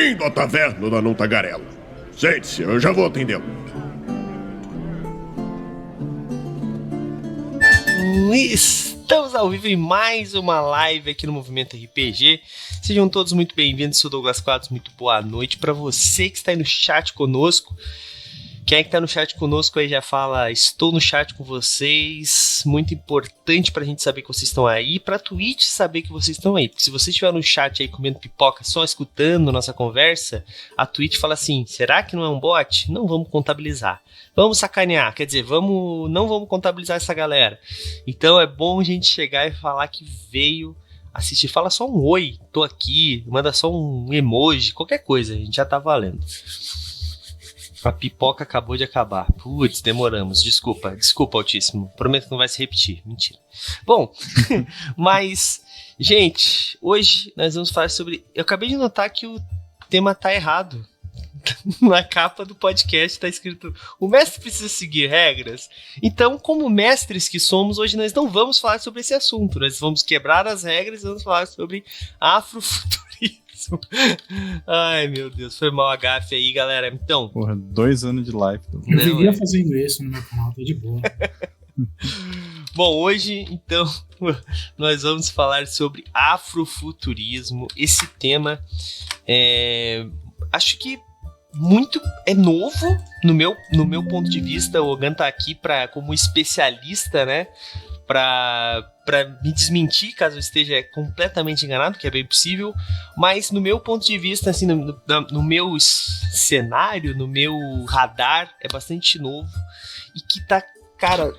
Bem-vindo à taverna da Não Tagarela. Sente-se, eu já vou atendê-lo. Estamos ao vivo em mais uma live aqui no Movimento RPG. Sejam todos muito bem-vindos, sou Douglas Quadros, muito boa noite para você que está aí no chat conosco. Quem é que tá no chat conosco aí já fala, estou no chat com vocês, muito importante pra gente saber que vocês estão aí, pra Twitch saber que vocês estão aí, porque se você estiver no chat aí comendo pipoca, só escutando nossa conversa, a Twitch fala assim, será que não é um bot? Não vamos contabilizar, vamos sacanear, quer dizer, não vamos contabilizar essa galera. Então é bom a gente chegar e falar que veio assistir, fala só um oi, tô aqui, manda só um emoji, qualquer coisa, a gente já tá valendo. A pipoca acabou de acabar. Putz, demoramos. Desculpa, Altíssimo. Prometo que não vai se repetir. Mentira. Bom, mas, gente, hoje nós vamos falar sobre... Eu acabei de notar que o tema tá errado. Na capa do podcast tá escrito: o mestre precisa seguir regras. Então, como mestres que somos, hoje nós não vamos falar sobre esse assunto. Nós vamos quebrar as regras e vamos falar sobre afrofuturismo. Ai, meu Deus, foi mal a gafe aí, galera. Então, porra, 2 anos de live. Eu vivia fazendo isso no meu canal, tô de boa. Bom, hoje, então, nós vamos falar sobre afrofuturismo. Esse tema acho que muito é novo no meu ponto de vista. O Ogan tá aqui como especialista, né? Pra me desmentir caso eu esteja completamente enganado, que é bem possível, mas no meu ponto de vista, assim, no meu cenário, no meu radar, é bastante novo e que tá, cara,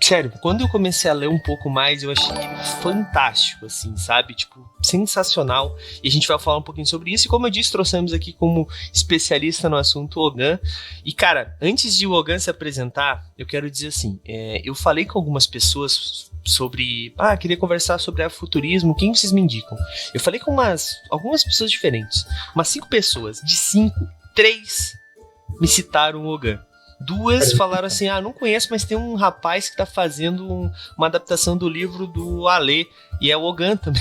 sério, quando eu comecei a ler um pouco mais, eu achei fantástico, assim, sabe, tipo, sensacional, e a gente vai falar um pouquinho sobre isso, e como eu disse, trouxemos aqui como especialista no assunto o Ogan, e cara, antes de o Ogan se apresentar, eu quero dizer assim, eu falei com algumas pessoas sobre, queria conversar sobre afrofuturismo, quem vocês me indicam? Eu falei com algumas pessoas diferentes, umas 5 pessoas, de 5, 3 me citaram o Ogan. 2 falaram assim, não conheço, mas tem um rapaz que tá fazendo uma adaptação do livro do Alê, e é o Ogan também.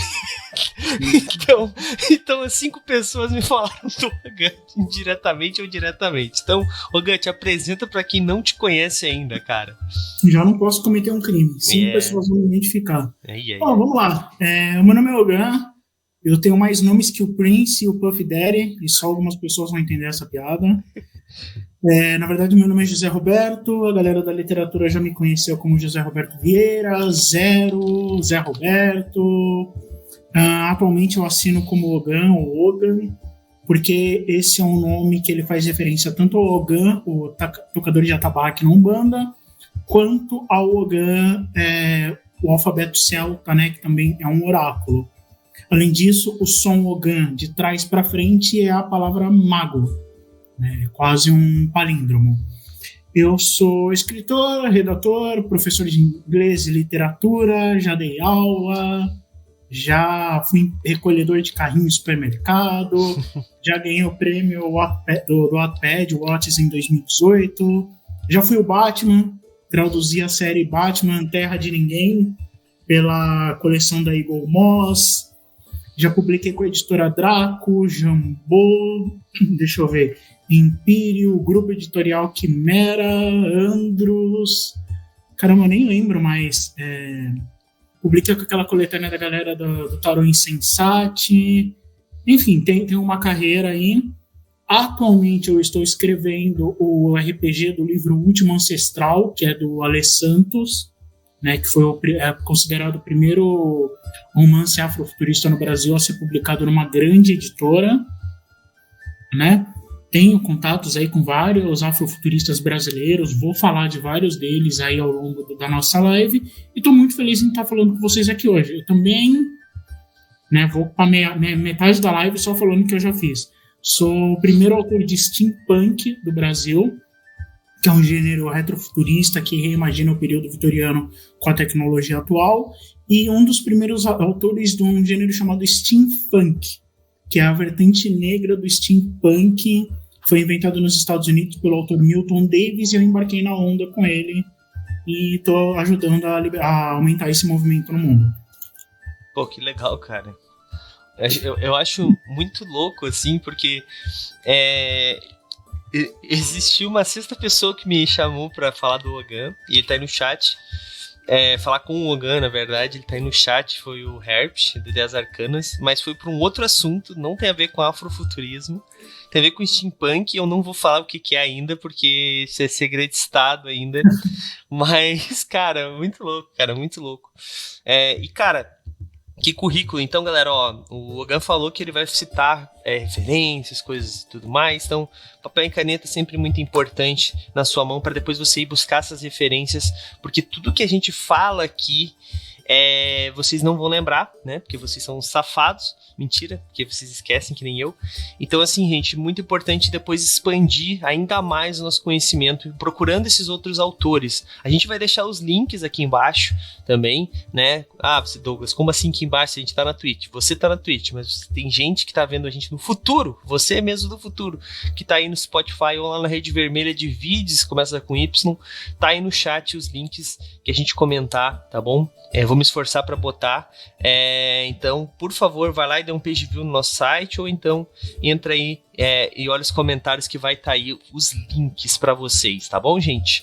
então as 5 pessoas me falaram do Ogan, indiretamente ou diretamente. Então, Ogan, te apresenta pra quem não te conhece ainda, cara. Já não posso cometer um crime, 5 pessoas vão me identificar. Bom, vamos lá. O meu nome é Ogan, eu tenho mais nomes que o Prince e o Puff Daddy, e só algumas pessoas vão entender essa piada. Na verdade, meu nome é José Roberto, a galera da literatura já me conheceu como José Roberto Vieira, Zero, Zé Roberto. Atualmente eu assino como Ogan ou Ogan, porque esse é um nome que ele faz referência tanto ao Ogan, o tocador de atabaque na Umbanda, quanto ao Ogan, o alfabeto celta, né, que também é um oráculo. Além disso, o som Ogan de trás para frente é a palavra mago. É quase um palíndromo. Eu sou escritor, redator, professor de inglês e literatura, já dei aula, já fui recolhedor de carrinho em supermercado, já ganhei o prêmio do Wattpad, o Watts, em 2018, já fui o Batman, traduzi a série Batman Terra de Ninguém pela coleção da Eagle Moss, já publiquei com a editora Draco, Jambô, deixa eu ver, Império, Grupo Editorial Quimera, Andros, caramba, eu nem lembro mais, publiquei com aquela coletânea da galera do Tarô Insensate, enfim, tem uma carreira aí. Atualmente eu estou escrevendo o RPG do livro Último Ancestral, que é do Ale Santos, né, que foi considerado o primeiro romance afrofuturista no Brasil a ser publicado numa grande editora, né? Tenho contatos aí com vários afrofuturistas brasileiros, vou falar de vários deles aí ao longo da nossa live, e estou muito feliz em estar falando com vocês aqui hoje. Eu também, né, vou para metade da live só falando que eu já fiz. Sou o primeiro autor de steampunk do Brasil, que é um gênero retrofuturista que reimagina o período vitoriano com a tecnologia atual, e um dos primeiros autores de um gênero chamado steampunk, que é a vertente negra do steampunk. Foi inventado nos Estados Unidos pelo autor Milton Davis, e eu embarquei na onda com ele e estou ajudando a aumentar esse movimento no mundo. Pô, que legal, cara. Eu acho muito louco, assim, porque existiu uma sexta pessoa que me chamou pra falar do Logan, e ele tá aí no chat. Falar com o Logan, na verdade, ele tá aí no chat, foi o Herpes, do Ideias Arcanas, mas foi pra um outro assunto, não tem a ver com afrofuturismo, tem a ver com steampunk, eu não vou falar o que é ainda, porque isso é segredo de estado ainda, mas, cara, muito louco. E, cara, que currículo. Então, galera, o Logan falou que ele vai citar referências, coisas e tudo mais. Então, papel e caneta é sempre muito importante na sua mão para depois você ir buscar essas referências, porque tudo que a gente fala aqui vocês não vão lembrar, né? Porque vocês são safados. Mentira, porque vocês esquecem que nem eu. Então, assim, gente, muito importante depois expandir ainda mais o nosso conhecimento procurando esses outros autores. A gente vai deixar os links aqui embaixo também, né? Douglas, como assim aqui embaixo? A gente tá na Twitch. Você tá na Twitch, mas tem gente que tá vendo a gente no futuro, você mesmo do futuro, que tá aí no Spotify ou lá na rede vermelha de vídeos, começa com Y, tá aí no chat os links que a gente comentar, tá bom? Vou me esforçar para botar. Então, por favor, vai lá e dê um page view no nosso site, ou então entra aí e olha os comentários que vai estar aí os links para vocês, tá bom, gente?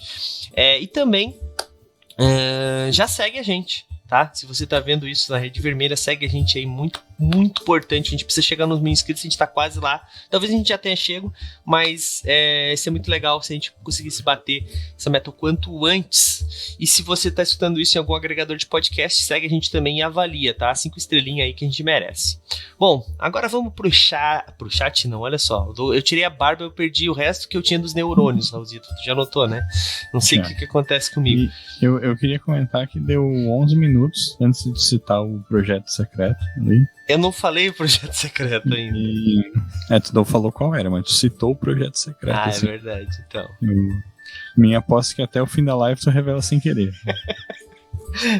E também já segue a gente, tá? Se você tá vendo isso na Rede Vermelha, segue a gente aí, muito, muito importante. A gente precisa chegar nos 1000 inscritos, a gente tá quase lá. Talvez a gente já tenha chego, mas isso é muito legal se a gente conseguisse bater essa meta o quanto antes. E se você tá escutando isso em algum agregador de podcast, segue a gente também e avalia, tá? 5 estrelinhas aí que a gente merece. Bom, agora vamos pro chat não, olha só. Eu tirei a barba, eu perdi o resto que eu tinha dos neurônios, Raulzito. Tu já notou, né? Não sei o que acontece comigo. Eu queria comentar que deu 11 minutos antes de citar o projeto secreto ali. Eu não falei o projeto secreto ainda. Tu não falou qual era, mas tu citou o projeto secreto. Assim. É verdade, então. Minha aposta é que até o fim da live tu revela sem querer.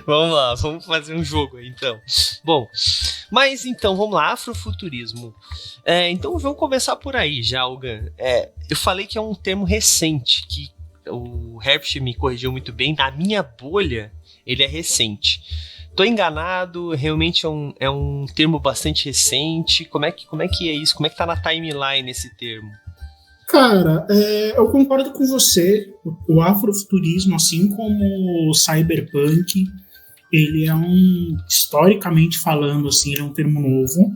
Vamos lá, vamos fazer um jogo aí, então. Bom, mas então, vamos lá, afrofuturismo. Então vamos começar por aí já, Logan. Eu falei que é um termo recente, que o Herbst me corrigiu muito bem. Na minha bolha, ele é recente. Tô enganado, realmente é um termo bastante recente. Como é que é isso? Como é que tá na timeline esse termo? Cara, eu concordo com você. O afrofuturismo, assim como o cyberpunk, ele é historicamente falando, assim, ele é um termo novo.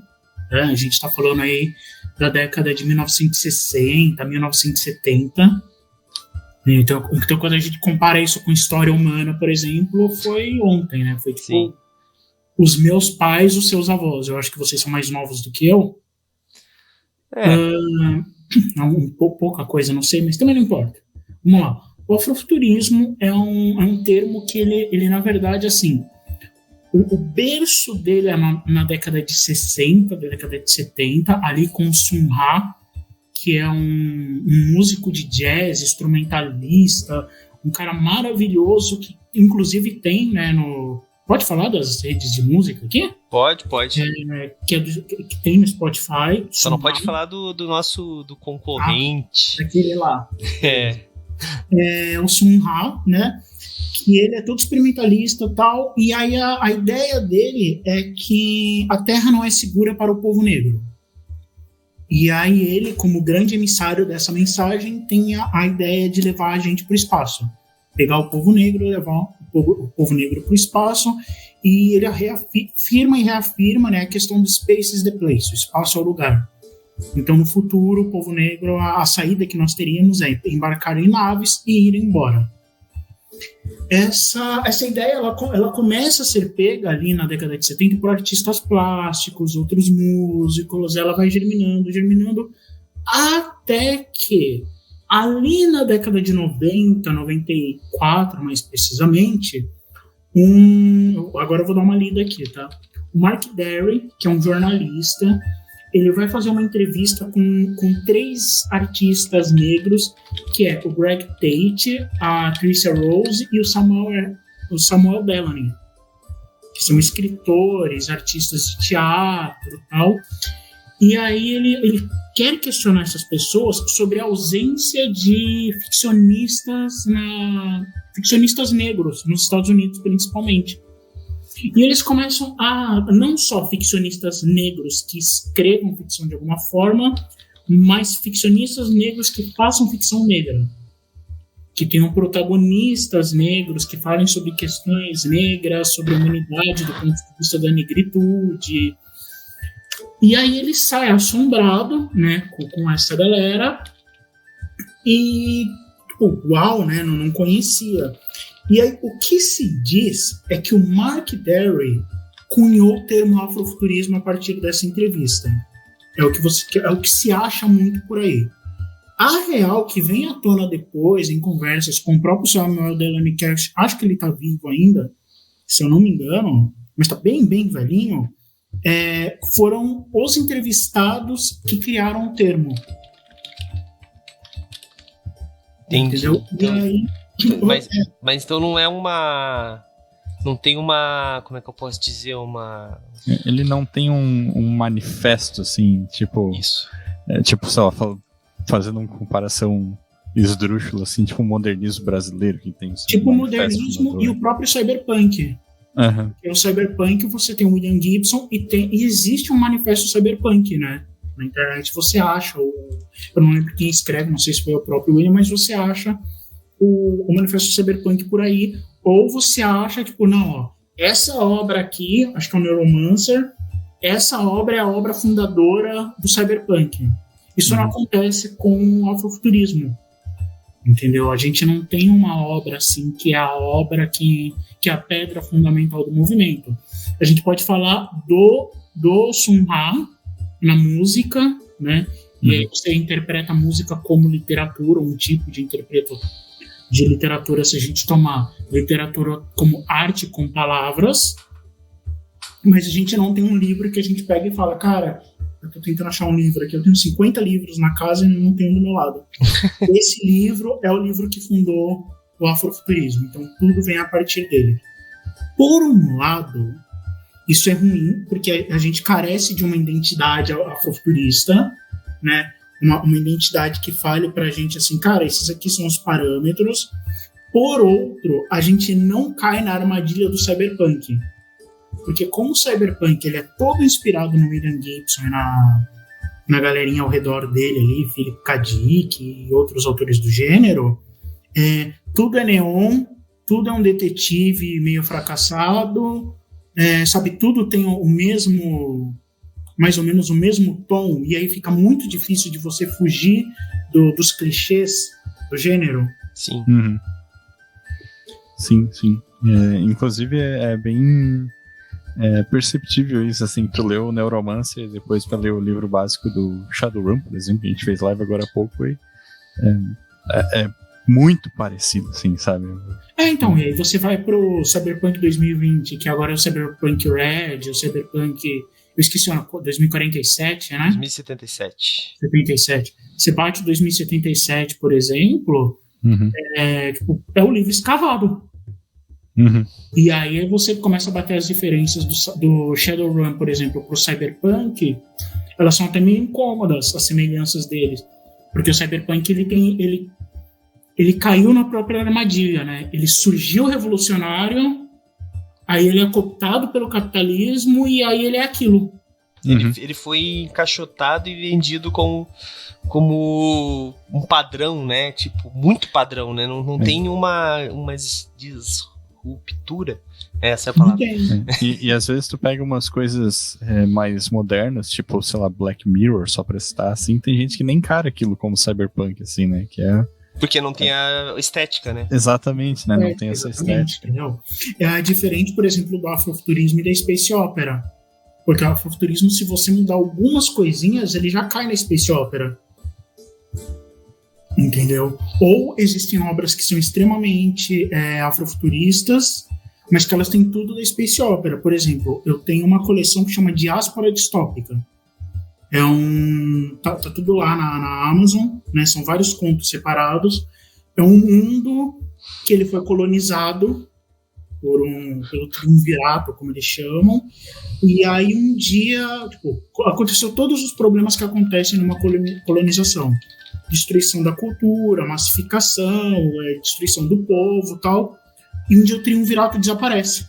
Né? A gente tá falando aí da década de 1960, 1970. Então, quando a gente compara isso com história humana, por exemplo, foi ontem, né? Foi tipo, sim, os meus pais, os seus avós. Eu acho que vocês são mais novos do que eu. Pouca coisa, não sei, mas também não importa. Vamos lá. O afrofuturismo é um termo que ele na verdade, assim, o berço dele é na década de 60, da década de 70, ali com o Sun Ra, que é um músico de jazz, instrumentalista, um cara maravilhoso, que inclusive tem, né, Pode falar das redes de música aqui? Pode. Que tem no Spotify. Só não pode falar do nosso concorrente. Daquele lá. É o Sun Ra, né? Que ele é todo experimentalista e tal. E aí a ideia dele é que a Terra não é segura para o povo negro. E aí ele, como grande emissário dessa mensagem, tem a ideia de levar a gente para o espaço. Pegar o povo negro e levar o povo negro para o espaço. E ele reafirma, né, a questão do space is the place, o espaço é o lugar. Então, no futuro, o povo negro, a saída que nós teríamos é embarcar em naves e ir embora. Essa ideia ela começa a ser pega ali na década de 70 por artistas plásticos, outros músicos, ela vai germinando, até que ali na década de 90, 94 mais precisamente, agora eu vou dar uma lida aqui, tá? O Mark Derry, que é um jornalista, ele vai fazer uma entrevista com 3 artistas negros, que é o Greg Tate, a Tricia Rose e o Samuel Delany, que são escritores, artistas de teatro e tal. E aí ele quer questionar essas pessoas sobre a ausência de ficcionistas negros, nos Estados Unidos principalmente. E eles começam a, não só ficcionistas negros que escrevam ficção de alguma forma, mas ficcionistas negros que façam ficção negra, que tenham protagonistas negros, que falem sobre questões negras, sobre a humanidade do ponto de vista da negritude. E aí ele sai assombrado, né, com essa galera e, tipo, uau, né, não conhecia. E aí o que se diz é que o Mark Derry cunhou o termo afrofuturismo a partir dessa entrevista. É o que se acha muito por aí. A real que vem à tona depois, em conversas com o próprio Samuel Delany Cash, acho que ele está vivo ainda, se eu não me engano, mas está bem, bem velhinho, foram os entrevistados que criaram o termo. Entendi. Entendeu? Então, e aí, mas então não é uma... Não tem uma... Como é que eu posso dizer? Ele não tem um manifesto, assim, tipo... Isso. Tipo, sei lá, fazendo uma comparação esdrúxula, assim, tipo o modernismo brasileiro, que tem... Tipo o modernismo e o próprio cyberpunk. Uhum. O cyberpunk, você tem o William Gibson e existe um manifesto cyberpunk, né? Na internet você acha, eu não lembro quem escreve, não sei se foi o próprio William, mas você acha o manifesto cyberpunk por aí, ou você acha, tipo, não, ó, essa obra aqui, acho que é o Neuromancer, essa obra é a obra fundadora do cyberpunk. Isso não acontece com o afrofuturismo, entendeu? A gente não tem uma obra assim, que é a obra que é a pedra fundamental do movimento. A gente pode falar do Sun Ra na música, né? E aí você interpreta a música como literatura, um tipo de literatura, se a gente tomar literatura como arte com palavras, mas a gente não tem um livro que a gente pega e fala, cara, eu tô tentando achar um livro aqui, eu tenho 50 livros na casa e não tenho do meu lado. Esse livro é o livro que fundou o afrofuturismo, então tudo vem a partir dele. Por um lado, isso é ruim, porque a gente carece de uma identidade afrofuturista, né? Uma identidade que fale pra gente assim, cara, esses aqui são os parâmetros. Por outro, a gente não cai na armadilha do cyberpunk. Porque como o cyberpunk ele é todo inspirado no William Gibson e na galerinha ao redor dele ali, Philip K. Dick e outros autores do gênero, tudo é neon, tudo é um detetive meio fracassado, sabe, tudo tem o mesmo... mais ou menos o mesmo tom, e aí fica muito difícil de você fugir dos clichês do gênero. Sim. Uhum. Sim. Inclusive é bem perceptível isso, assim, tu leu o Neuromancer e depois pra ler o livro básico do Shadowrun, por exemplo, que a gente fez live agora há pouco, e é muito parecido, assim, sabe? Então, e aí você vai pro Cyberpunk 2020, que agora é o Cyberpunk Red, o Cyberpunk... Eu esqueci o nome, 2047, né? 2077. 77. Você bate 2077, por exemplo, é o livro escavado. Uhum. E aí você começa a bater as diferenças do Shadowrun, por exemplo, pro Cyberpunk, elas são até meio incômodas, as semelhanças deles. Porque o Cyberpunk, ele caiu na própria armadilha, né? Ele surgiu revolucionário, aí ele é cooptado pelo capitalismo e aí ele é aquilo. Ele foi encaixotado e vendido como um padrão, né? Tipo, muito padrão, né? Não tem uma disruptura. Essa é a palavra. E às vezes tu pega umas coisas mais modernas, tipo, sei lá, Black Mirror, só pra citar, assim, tem gente que nem encara aquilo como cyberpunk, assim, né? Que porque não tem a estética, né? Exatamente, né? Não tem essa estética. Entendeu? É diferente, por exemplo, do afrofuturismo e da space opera. Porque o afrofuturismo, se você mudar algumas coisinhas, ele já cai na space opera. Entendeu? Ou existem obras que são extremamente afrofuturistas, mas que elas têm tudo da space opera. Por exemplo, eu tenho uma coleção que chama Diáspora Distópica. Tá tudo lá na Amazon, né? São vários contos separados. É um mundo que ele foi colonizado pelo triunvirato, como eles chamam. E aí um dia, aconteceu todos os problemas que acontecem numa colonização. Destruição da cultura, massificação, destruição do povo e tal. E um dia o triunvirato desaparece.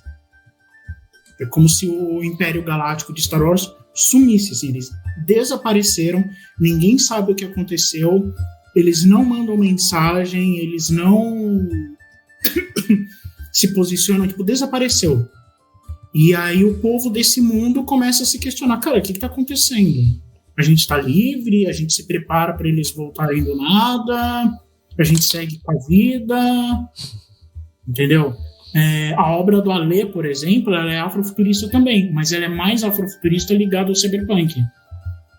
É como se o Império Galáctico de Star Wars sumisse, assim, eles desapareceram, ninguém sabe o que aconteceu, eles não mandam mensagem, eles não se posicionam, tipo, desapareceu. E aí o povo desse mundo começa a se questionar, cara, o que está acontecendo? A gente está livre, a gente se prepara para eles voltarem do nada, a gente segue com a vida, entendeu? A obra do Alê, por exemplo, ela é afrofuturista também, mas ela é mais afrofuturista ligada ao cyberpunk,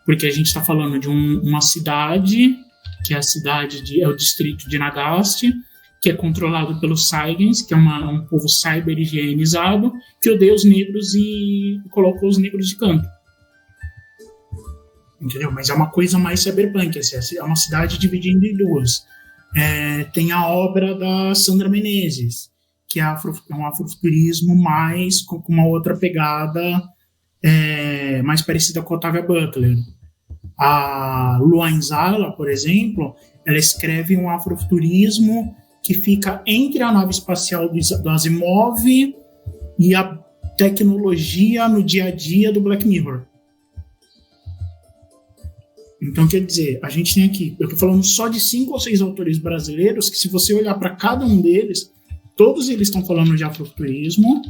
porque a gente está falando de uma cidade, que é a cidade é o distrito de Nagaste, que é controlado pelos Saiyans, que é um povo cyber-higienizado, que odeia os negros e colocou os negros de canto. Entendeu? Mas é uma coisa mais cyberpunk, assim, é uma cidade dividida em duas. Tem a obra da Sandra Menezes, que é um afrofuturismo mais com uma outra pegada mais parecida com a Octavia Butler. A Luan Zala, por exemplo, ela escreve um afrofuturismo que fica entre a nave espacial do Asimov e a tecnologia no dia a dia do Black Mirror. Então, quer dizer, a gente tem aqui, eu estou falando só de 5 ou 6 autores brasileiros, que se você olhar para cada um deles, todos eles estão falando de afrofuturismo.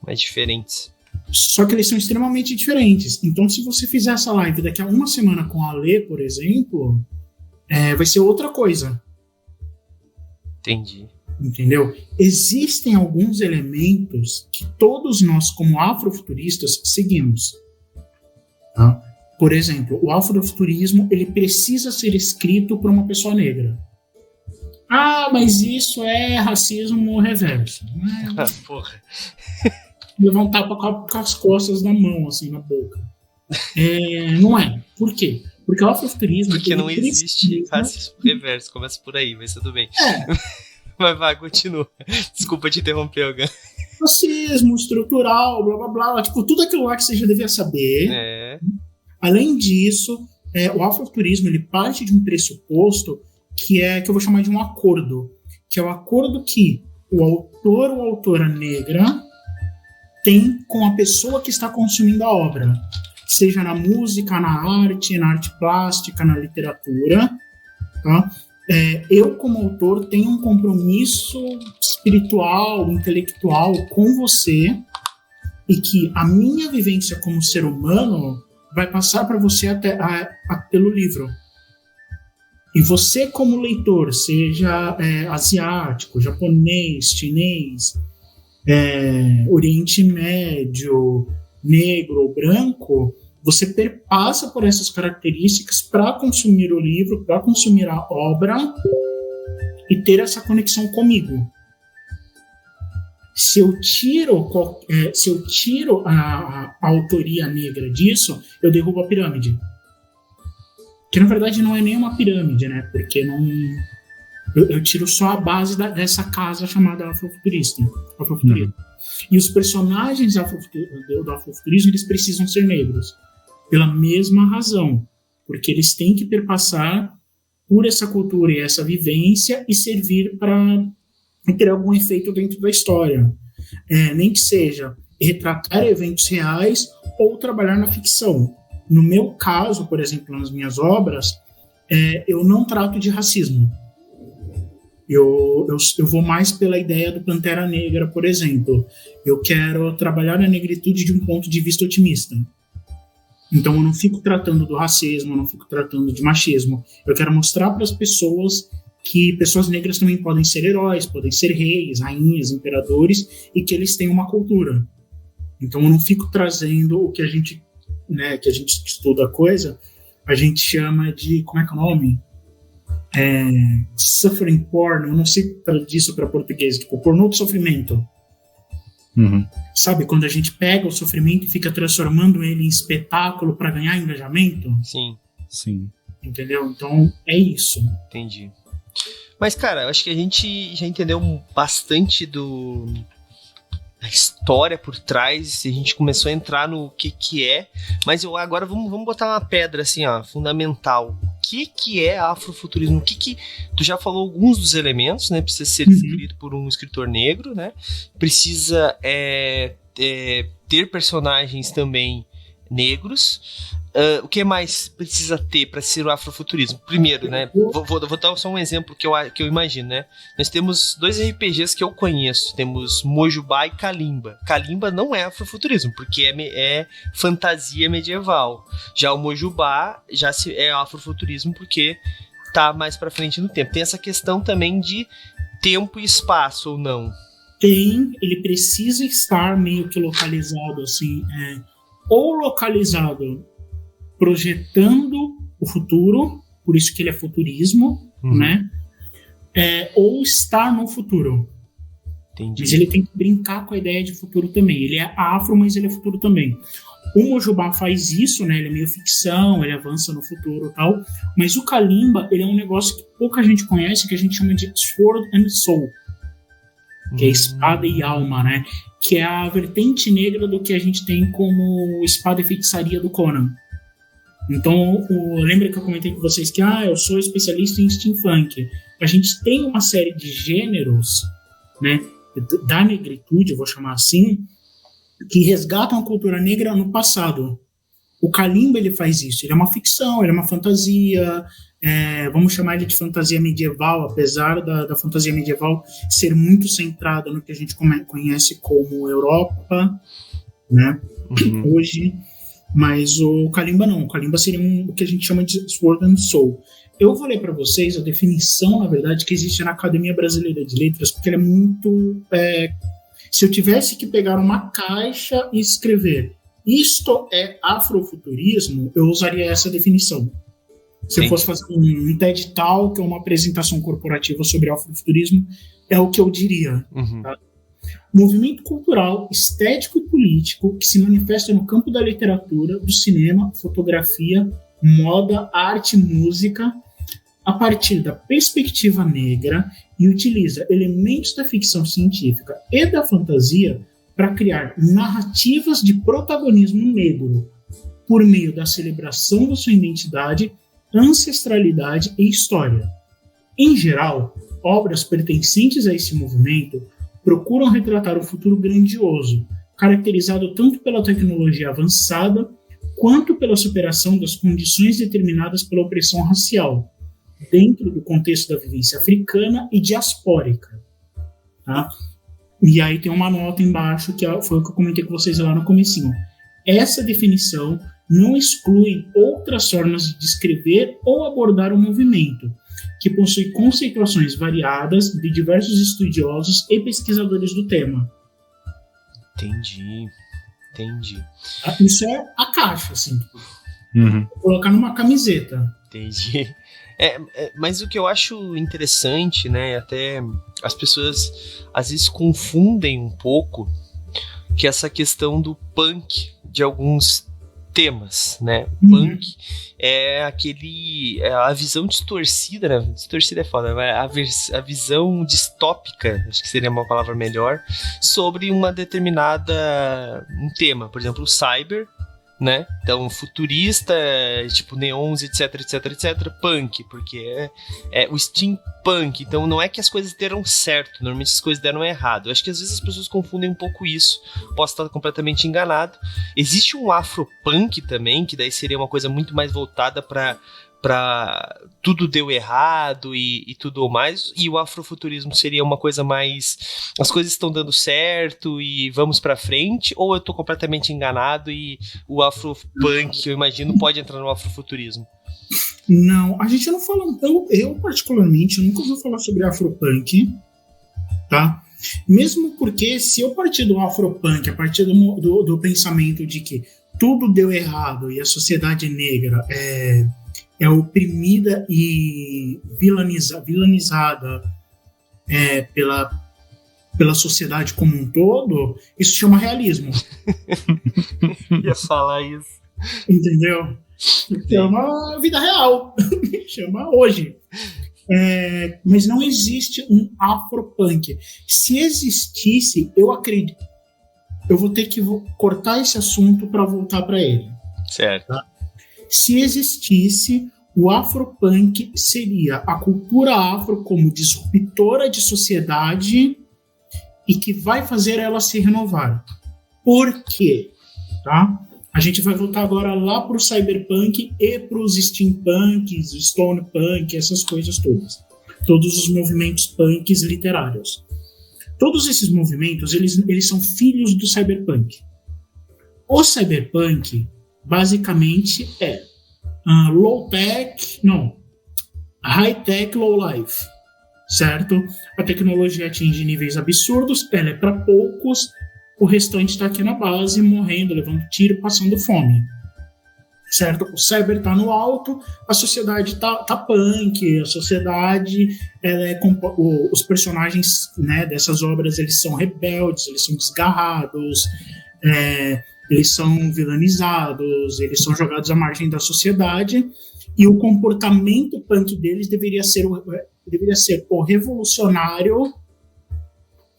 Mas diferentes. Só que eles são extremamente diferentes. Então, se você fizer essa live daqui a uma semana com a Alê, por exemplo, vai ser outra coisa. Entendi. Entendeu? Existem alguns elementos que todos nós, como afrofuturistas, seguimos. Tá? Por exemplo, o afrofuturismo ele precisa ser escrito por uma pessoa negra. Ah, mas isso é racismo reverso. Porra. Levantar com as costas da mão, assim, na boca. Não é. Por quê? Porque o afrofuturismo... Porque não existe racismo reverso. Começa por aí, mas tudo bem. Mas vai, continua. Desculpa te interromper, Algan. Racismo estrutural, blá, blá, blá. Tipo, tudo aquilo lá que você já devia saber. Além disso, o afrofuturismo ele parte de um pressuposto que eu vou chamar de um acordo. Que é o acordo que o autor ou autora negra tem com a pessoa que está consumindo a obra. Seja na música, na arte plástica, na literatura. Tá? Eu, como autor, tenho um compromisso espiritual, intelectual com você e que a minha vivência como ser humano vai passar para você pelo livro. E você, como leitor, seja asiático, japonês, chinês, Oriente Médio, negro ou branco, você perpassa por essas características para consumir o livro, para consumir a obra e ter essa conexão comigo. Se eu tiro a autoria negra disso, eu derrubo a pirâmide. Que na verdade não é nem uma pirâmide, né? Porque eu tiro só a base dessa casa chamada afrofuturismo. E os personagens do afrofuturismo eles precisam ser negros. Pela mesma razão. Porque eles têm que perpassar por essa cultura e essa vivência e servir para ter algum efeito dentro da história. Nem que seja retratar eventos reais ou trabalhar na ficção. No meu caso, por exemplo, nas minhas obras, eu não trato de racismo. Eu vou mais pela ideia do Pantera Negra, por exemplo. Eu quero trabalhar a negritude de um ponto de vista otimista. Então eu não fico tratando do racismo, eu não fico tratando de machismo. Eu quero mostrar para as pessoas que pessoas negras também podem ser heróis, podem ser reis, rainhas, imperadores, e que eles têm uma cultura. Então eu não fico trazendo o que a gente, né, que a gente estuda a coisa, a gente chama de, como é que é o nome? Suffering porn, eu não sei traduzir isso para português, tipo, pornô de sofrimento. Uhum. Sabe, quando a gente pega o sofrimento e fica transformando ele em espetáculo para ganhar engajamento? Sim. Entendeu? Então, é isso. Entendi. Mas, cara, eu acho que a gente já entendeu bastante da história por trás, a gente começou a entrar no que é, mas agora vamos botar uma pedra assim, ó, fundamental. O que é afrofuturismo? Tu já falou alguns dos elementos, né? Precisa ser escrito por um escritor negro, né? Precisa ter personagens também negros. O que mais precisa ter para ser o afrofuturismo? Primeiro, né? Vou dar só um exemplo que eu imagino, né? Nós temos 2 RPGs que eu conheço. Temos Mojubá e Kalimba. Kalimba não é afrofuturismo, porque é fantasia medieval. Já o Mojubá já é afrofuturismo, porque tá mais para frente no tempo. Tem essa questão também de tempo e espaço, ou não? Tem, ele precisa estar meio que localizado, assim, ou localizado projetando o futuro, por isso que ele é futurismo, né? Ou estar no futuro. Entendi. Mas ele tem que brincar com a ideia de futuro também. Ele é afro, mas ele é futuro também. O Mojubá faz isso, né? Ele é meio ficção, ele avança no futuro e tal. Mas o Kalimba, ele é um negócio que pouca gente conhece, que a gente chama de Sword and Soul, que é espada e alma, né? Que é a vertente negra do que a gente tem como espada e feitiçaria do Conan. Então, lembra que eu comentei com vocês que eu sou especialista em steampunk. A gente tem uma série de gêneros, né, da negritude, eu vou chamar assim, que resgatam a cultura negra no passado. O Kalimba, ele faz isso. Ele é uma ficção, ele é uma fantasia, vamos chamar ele de fantasia medieval, apesar da fantasia medieval ser muito centrada no que a gente conhece como Europa, né, hoje. Mas o Kalimba não. O Kalimba seria o que a gente chama de Sword and Soul. Eu vou ler para vocês a definição, na verdade, que existe na Academia Brasileira de Letras, porque ela é muito... se eu tivesse que pegar uma caixa e escrever isto é afrofuturismo, eu usaria essa definição. Se eu fosse fazer um TED Talk, uma apresentação corporativa sobre afrofuturismo, é o que eu diria. Tá? Movimento cultural, estético e político que se manifesta no campo da literatura, do cinema, fotografia, moda, arte e música, a partir da perspectiva negra e utiliza elementos da ficção científica e da fantasia para criar narrativas de protagonismo negro por meio da celebração da sua identidade, ancestralidade e história. Em geral, obras pertencentes a esse movimento procuram retratar um futuro grandioso, caracterizado tanto pela tecnologia avançada quanto pela superação das condições determinadas pela opressão racial, dentro do contexto da vivência africana e diaspórica. Tá? E aí tem uma nota embaixo, que foi o que eu comentei com vocês lá no comecinho. Essa definição não exclui outras formas de descrever ou abordar o movimento, que possui conceituações variadas de diversos estudiosos e pesquisadores do tema. Entendi. Isso é a caixa, assim. Vou colocar numa camiseta. Entendi. Mas o que eu acho interessante, né, até as pessoas às vezes confundem um pouco que essa questão do punk de alguns temas, né? Punk é a visão distorcida, né? Distorcida é foda, mas a visão distópica, acho que seria uma palavra melhor, sobre um tema, por exemplo, o cyber, né? Então, futurista, tipo neons, etc, punk, porque é o steampunk. Então, não é que as coisas deram certo, normalmente as coisas deram errado. Eu acho que às vezes as pessoas confundem um pouco isso. Posso estar completamente enganado. Existe um afropunk também, que daí seria uma coisa muito mais voltada para tudo deu errado e tudo mais, e o afrofuturismo seria uma coisa mais as coisas estão dando certo e vamos pra frente, ou eu tô completamente enganado e o afropunk, que eu imagino, pode entrar no afrofuturismo? Não, a gente não fala, eu particularmente nunca ouvi falar sobre afropunk, tá? Mesmo porque se eu partir do afropunk, a partir do pensamento de que tudo deu errado e a sociedade negra é oprimida e vilanizada pela sociedade como um todo, isso chama realismo. Ia falar isso. Entendeu? Chama vida real. Chama hoje. Mas não existe um afropunk. Se existisse, eu acredito. Eu vou ter que cortar esse assunto para voltar para ele. Certo. Tá? Se existisse, o afropunk seria a cultura afro como disruptora de sociedade e que vai fazer ela se renovar. Por quê? Tá? A gente vai voltar agora lá para o cyberpunk e para os steampunks, stonepunk, essas coisas todas. Todos os movimentos punks literários. Todos esses movimentos, eles são filhos do cyberpunk. O cyberpunk, basicamente, é high-tech, low-life, certo? A tecnologia atinge níveis absurdos, ela é para poucos, o restante está aqui na base, morrendo, levando tiro, passando fome, certo? O cyber está no alto, a sociedade tá punk, a sociedade, os personagens, né, dessas obras, eles são rebeldes, eles são desgarrados, eles são vilanizados, eles são jogados à margem da sociedade, e o comportamento punk deles deveria ser o revolucionário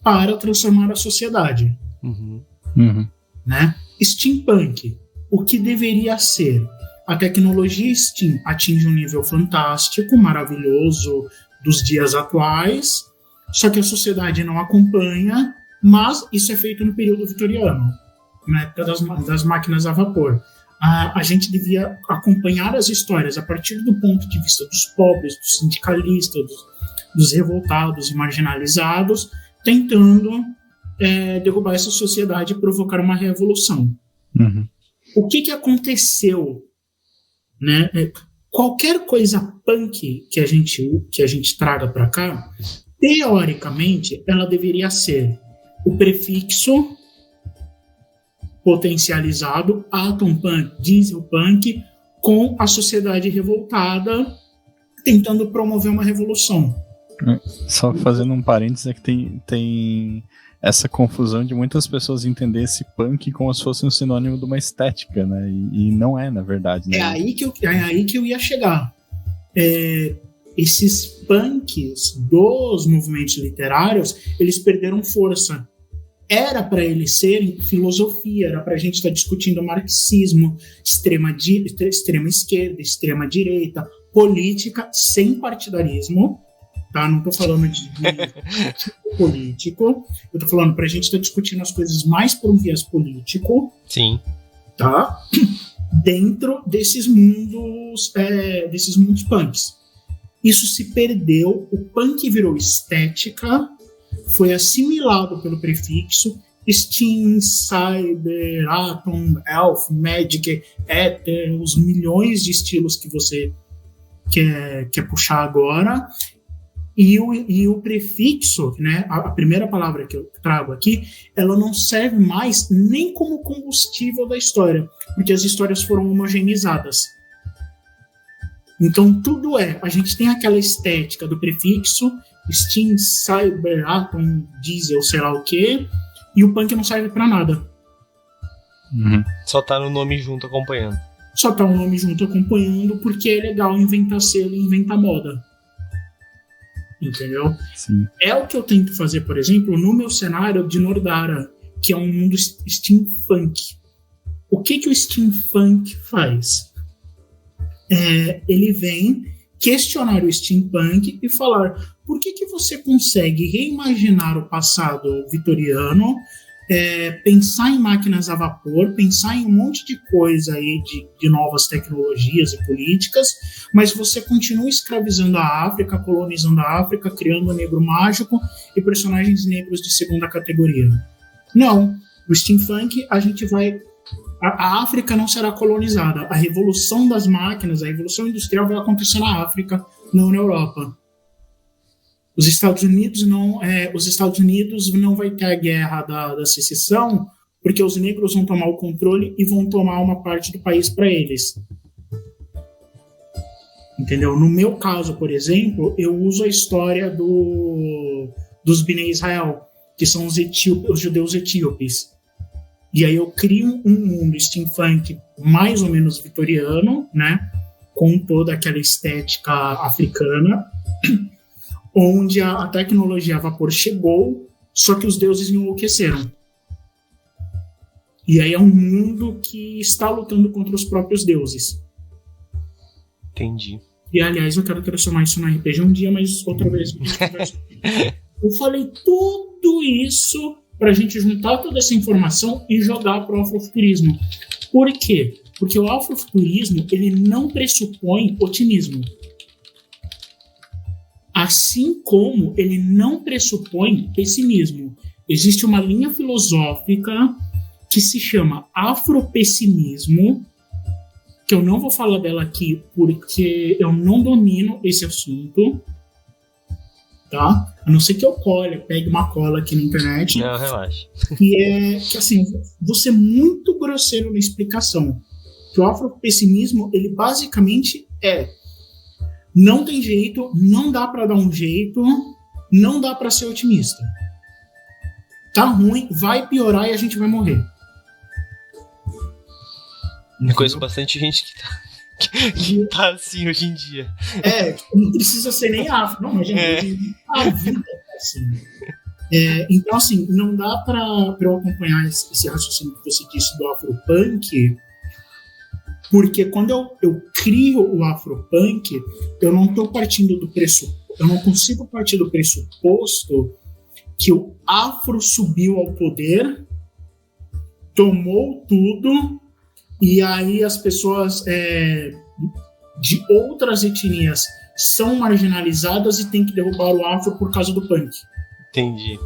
para transformar a sociedade. Né? Steampunk, o que deveria ser? A tecnologia Steam atinge um nível fantástico, maravilhoso dos dias atuais, só que a sociedade não acompanha, mas isso é feito no período vitoriano, na época das máquinas a vapor. A gente devia acompanhar as histórias a partir do ponto de vista dos pobres, dos sindicalistas, dos revoltados e marginalizados, tentando derrubar essa sociedade e provocar uma revolução. O que aconteceu? Né? Qualquer coisa punk que a gente traga para cá, teoricamente, ela deveria ser o prefixo potencializado, atom punk, diesel punk, com a sociedade revoltada tentando promover uma revolução. Só fazendo um parênteses, é que tem essa confusão de muitas pessoas entender esse punk como se fosse um sinônimo de uma estética, né? E não é, na verdade. Né? É aí que eu ia chegar. Esses punks dos movimentos literários, eles perderam força. Era para eles serem filosofia, era para a gente estar discutindo marxismo, extrema esquerda, extrema direita, política sem partidarismo, tá? Não estou falando de político, eu estou falando para a gente estar discutindo as coisas mais por um viés político. Sim. Tá? Dentro desses mundos punks. Isso se perdeu, o punk virou estética, foi assimilado pelo prefixo Steam, Cyber, Atom, Elf, Magic, Ether, os milhões de estilos que você quer puxar agora. E o prefixo, né, a primeira palavra que eu trago aqui, ela não serve mais nem como combustível da história, porque as histórias foram homogeneizadas. Então tudo a gente tem aquela estética do prefixo, Steam, Cyber, Atom, Diesel, sei lá o quê, e o punk não serve pra nada. Só tá no nome junto acompanhando. Só tá o nome junto acompanhando porque é legal inventar selo e inventar moda. Entendeu? Sim. É o que eu tento fazer, por exemplo, no meu cenário de Nordara, que é um mundo steampunk. O que o steampunk faz? Ele vem questionar o steampunk e falar por que você consegue reimaginar o passado vitoriano, pensar em máquinas a vapor, pensar em um monte de coisa aí de novas tecnologias e políticas, mas você continua escravizando a África, colonizando a África, criando um negro mágico e personagens negros de segunda categoria. Não, no steampunk a África não será colonizada. A revolução das máquinas, a revolução industrial vai acontecer na África, não na Europa. Os Estados Unidos não vai ter a guerra da secessão, porque os negros vão tomar o controle e vão tomar uma parte do país para eles. Entendeu? No meu caso, por exemplo, eu uso a história dos Bnei Israel, que são os judeus etíopes. E aí eu crio um mundo steampunk mais ou menos vitoriano, né? Com toda aquela estética africana, onde a tecnologia a vapor chegou, só que os deuses enlouqueceram. E aí é um mundo que está lutando contra os próprios deuses. Entendi. E, aliás, eu quero transformar isso no RPG um dia, mas outra vez. Eu falei tudo isso para a gente juntar toda essa informação e jogar para o afrofuturismo. Por quê? Porque o afrofuturismo, ele não pressupõe otimismo. Assim como ele não pressupõe pessimismo. Existe uma linha filosófica que se chama afropessimismo, que eu não vou falar dela aqui porque eu não domino esse assunto, tá? A não ser que eu pegue uma cola aqui na internet. Não, relaxa. E que assim, vou ser muito grosseiro na explicação. Que o afropessimismo, ele basicamente não tem jeito, não dá pra dar um jeito, não dá pra ser otimista. Tá ruim, vai piorar e a gente vai morrer. Eu conheço bastante gente que tá assim hoje em dia. Não precisa ser nem afro, não, mas gente, a vida é assim. Então, assim, não dá pra eu acompanhar esse raciocínio que você disse do afropunk, porque quando eu crio o afropunk, eu não tô partindo do pressuposto, eu não consigo partir do pressuposto que o afro subiu ao poder, tomou tudo, e aí as pessoas de outras etnias são marginalizadas e tem que derrubar o afro por causa do punk. Entendi.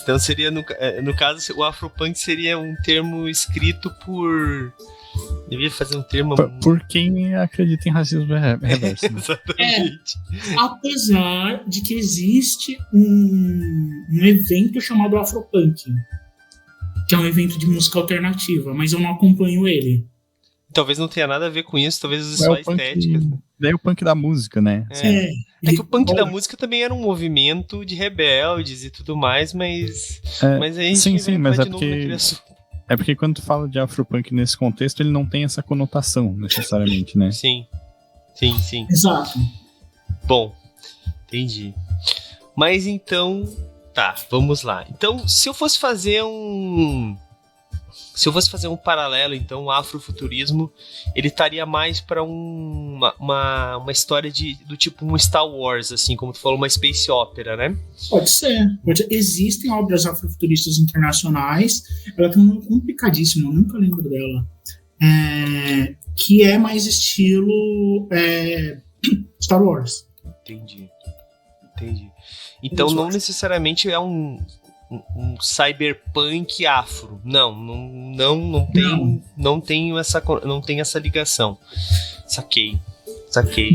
Então seria, no caso, o afropunk seria um termo escrito por... Devia fazer um termo... Por quem acredita em racismo reverso. Né? Exatamente. Apesar de que existe um evento chamado Afropunk, que é um evento de música alternativa, mas eu não acompanho ele. Talvez não tenha nada a ver com isso, talvez só estética. Daí o punk da música, né? É que o punk da música também era um movimento de rebeldes e tudo mais, mas a gente sim, mas de novo naquele assunto. É porque quando tu fala de afropunk nesse contexto, ele não tem essa conotação, necessariamente, né? Sim. Exato. Bom, entendi. Mas então, tá, vamos lá. Então, se eu fosse fazer um paralelo, então, o afrofuturismo, ele estaria mais para uma história do tipo um Star Wars, assim, como tu falou, uma space opera, né? Pode ser. Existem obras afrofuturistas internacionais, ela tem um nome complicadíssimo, eu nunca lembro dela, que é mais estilo Star Wars. Entendi. Então, não necessariamente é um cyberpunk afro. Não tem essa ligação. Saquei.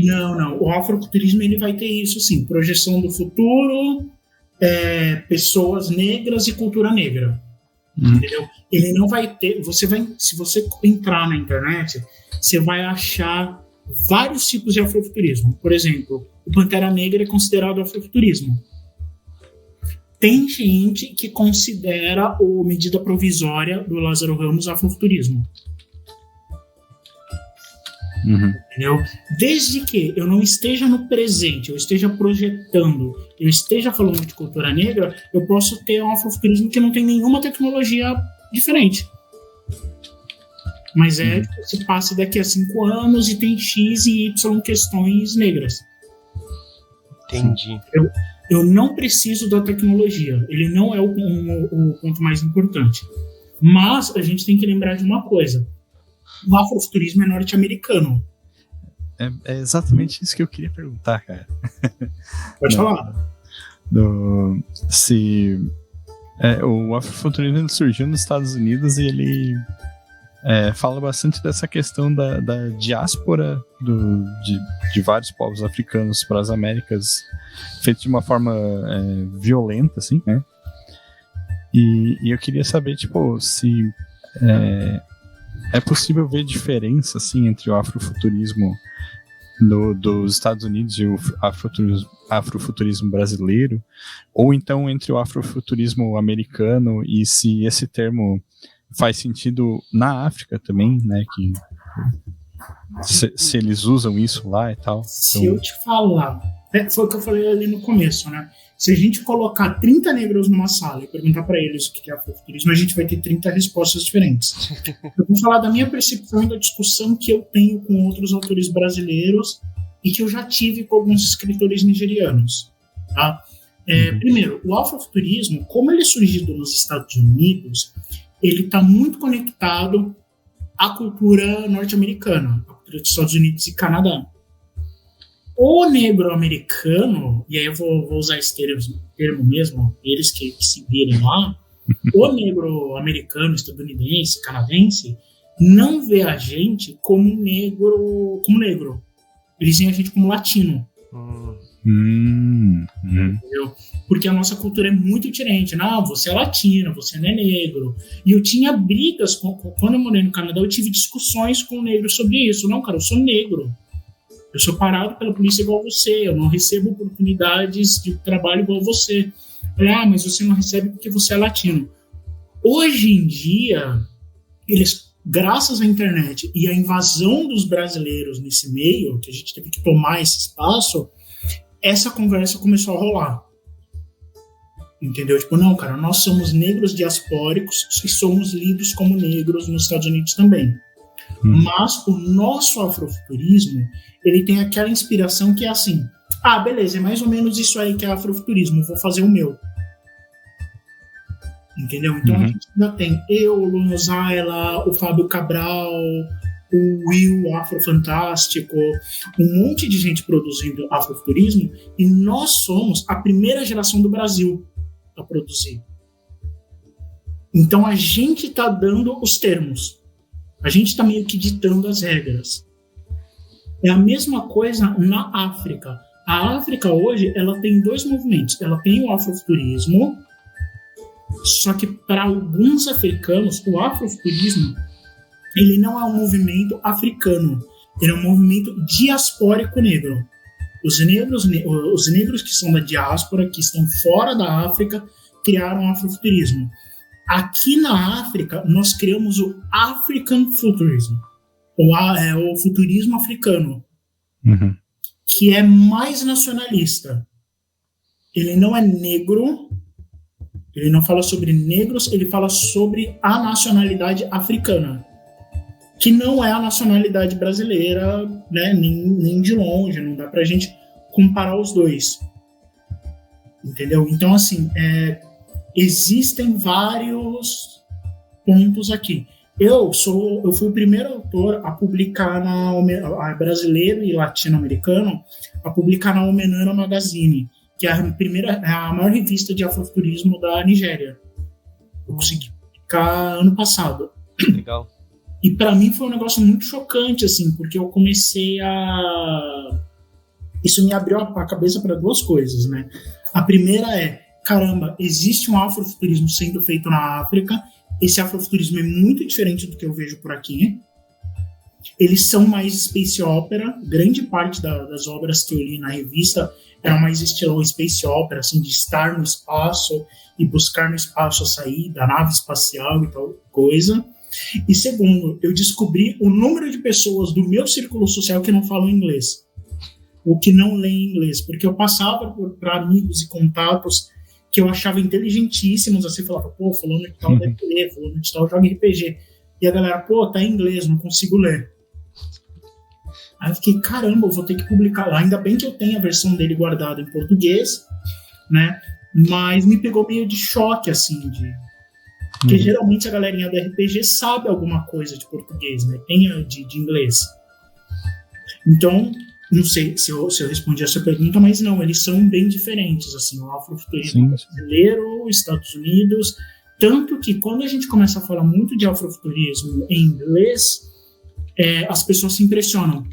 Não. O afrofuturismo, ele vai ter isso, sim. Projeção do futuro, pessoas negras e cultura negra. Entendeu? Ele não vai ter... se você entrar na internet, você vai achar vários tipos de afrofuturismo. Por exemplo, o Pantera Negra é considerado afrofuturismo. Tem gente que considera a medida provisória do Lázaro Ramos afrofuturismo. Entendeu? Desde que eu não esteja no presente, eu esteja projetando, eu esteja falando de cultura negra, eu posso ter um afrofuturismo que não tem nenhuma tecnologia diferente. Mas se passa daqui a 5 anos e tem X e Y questões negras. Entendi. Eu não preciso da tecnologia. Ele não é o ponto mais importante. Mas a gente tem que lembrar de uma coisa. O afrofuturismo é norte-americano. É exatamente isso que eu queria perguntar, cara. Pode falar. O afrofuturismo ele surgiu nos Estados Unidos e ele fala bastante dessa questão da diáspora de vários povos africanos para as Américas, feito de uma forma violenta, assim, né? E eu queria saber, tipo, se é possível ver diferença, assim, entre o afrofuturismo dos Estados Unidos e o afrofuturismo brasileiro, ou então entre o afrofuturismo americano, e se esse termo faz sentido na África também, né, que se eles usam isso lá e tal. Se eu te falar, foi o que eu falei ali no começo, né? Se a gente colocar 30 negros numa sala e perguntar para eles o que é afrofuturismo, a gente vai ter 30 respostas diferentes. Eu vou falar da minha percepção e da discussão que eu tenho com outros autores brasileiros e que eu já tive com alguns escritores nigerianos. Tá? Primeiro, o afrofuturismo, como ele é surgido nos Estados Unidos, ele está muito conectado à cultura norte-americana, à cultura dos Estados Unidos e Canadá. O negro americano, e aí eu vou usar esse termo mesmo, eles que se virem lá, o negro americano, estadunidense, canadense, não vê a gente como negro. Eles veem a gente como latino. Entendeu? Porque a nossa cultura é muito diferente. Não, você é latino, você não é negro. E eu tinha brigas, quando eu morei no Canadá, eu tive discussões com negros sobre isso. Não, cara, eu sou negro. Eu sou parado pela polícia igual você, eu não recebo oportunidades de trabalho igual você. Mas você não recebe porque você é latino. Hoje em dia, eles, graças à internet e à invasão dos brasileiros nesse meio, que a gente teve que tomar esse espaço, essa conversa começou a rolar. Entendeu? Tipo, não, cara, nós somos negros diaspóricos e somos lidos como negros nos Estados Unidos também. Mas o nosso afrofuturismo, ele tem aquela inspiração que é assim, beleza, é mais ou menos isso aí que é afrofuturismo, vou fazer o meu. Entendeu? Então a gente ainda tem eu, o Luno Zaila, o Fábio Cabral, o Will Afrofantástico, um monte de gente produzindo afrofuturismo, e nós somos a primeira geração do Brasil a produzir. Então a gente está dando os termos. A gente está meio que ditando as regras. É a mesma coisa na África. A África hoje, ela tem dois movimentos. Ela tem o afrofuturismo, só que para alguns africanos, o afrofuturismo, ele não é um movimento africano. Ele é um movimento diaspórico negro. Os negros que são da diáspora, que estão fora da África, criaram o afrofuturismo. Aqui na África, nós criamos o African Futurism, o futurismo africano, que é mais nacionalista. Ele não é negro, ele não fala sobre negros, ele fala sobre a nacionalidade africana, que não é a nacionalidade brasileira, né, nem de longe, não dá pra gente comparar os dois. Entendeu? Então, assim, existem vários pontos aqui. Eu fui o primeiro autor a publicar brasileiro e latino-americano, a publicar na Omenana Magazine, que é a maior revista de afrofuturismo da Nigéria. Eu consegui publicar ano passado. Legal. E para mim foi um negócio muito chocante, assim, porque eu comecei Isso me abriu a cabeça para duas coisas, né? A primeira é, caramba, existe um afrofuturismo sendo feito na África. Esse afrofuturismo é muito diferente do que eu vejo por aqui. Eles são mais space opera. Grande parte das obras que eu li na revista eram mais estilo space opera, assim, de estar no espaço e buscar no espaço a sair da nave espacial e tal coisa. E segundo, eu descobri o número de pessoas do meu círculo social que não falam inglês, ou que não leem inglês, porque eu passava para amigos e contatos que eu achava inteligentíssimos, assim, falava, pô, fulano de tal deve ler, fulano de tal joga RPG. E a galera, pô, tá em inglês, não consigo ler. Aí eu fiquei, caramba, eu vou ter que publicar lá. Ainda bem que eu tenho a versão dele guardada em português, né? Mas me pegou meio de choque, assim, porque geralmente a galerinha do RPG sabe alguma coisa de português, né? Tem de inglês. Então, não sei se eu respondi a sua pergunta, mas não, eles são bem diferentes, assim, o afrofuturismo brasileiro, Estados Unidos, tanto que quando a gente começa a falar muito de afrofuturismo em inglês, as pessoas se impressionam.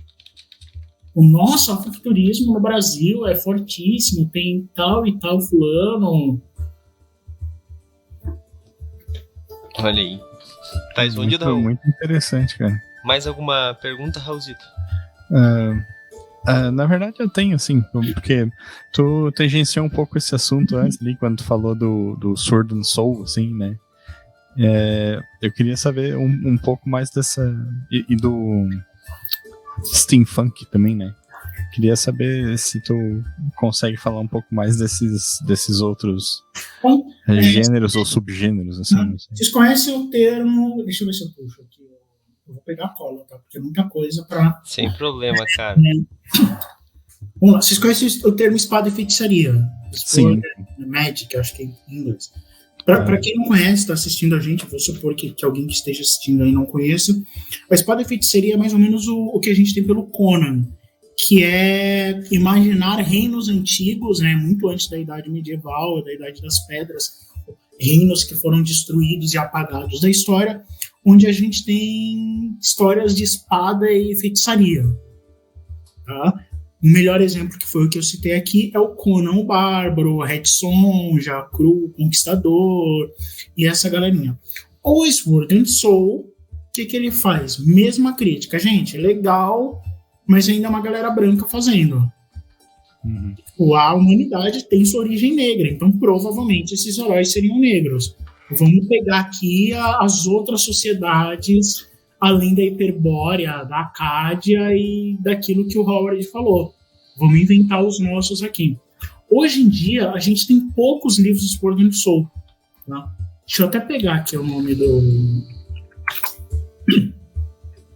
O nosso afrofuturismo no Brasil é fortíssimo, tem tal e tal fulano. Olha aí. Tá respondido? Muito interessante, cara. Mais alguma pergunta, Raulzito? Na verdade eu tenho, assim, porque tu tangenciou um pouco esse assunto antes ali, quando tu falou do Sword and Soul, assim, né? Eu queria saber um pouco mais dessa... E do steampunk também, né? Queria saber se tu consegue falar um pouco mais desses outros gêneros ou subgêneros, assim. Não sei. Vocês conhecem o termo... Deixa eu ver se eu puxo aqui. Eu vou pegar a cola, tá? Porque é muita coisa pra... Sem problema, cara. Vamos lá, vocês conhecem o termo espada e feitiçaria? Sim. Magic, acho que é em inglês. Para quem não conhece, está assistindo a gente, vou supor que alguém que esteja assistindo aí não conheça. A espada e feitiçaria é mais ou menos o que a gente tem pelo Conan, que é imaginar reinos antigos, né, muito antes da Idade Medieval, da Idade das Pedras, reinos que foram destruídos e apagados da história, onde a gente tem histórias de espada e feitiçaria. Tá? O melhor exemplo, que foi o que eu citei aqui, é o Conan o Bárbaro, Red Sonja, Cru, o Conquistador e essa galerinha. O Sword and Soul, o que ele faz? Mesma crítica. Gente, é legal, mas ainda é uma galera branca fazendo. A humanidade tem sua origem negra, então provavelmente esses heróis seriam negros. Vamos pegar aqui as outras sociedades, além da Hiperbórea, da Acádia e daquilo que o Howard falou. Vamos inventar os nossos aqui. Hoje em dia, a gente tem poucos livros de Sword and Soul. Tá? Deixa eu até pegar aqui o nome do...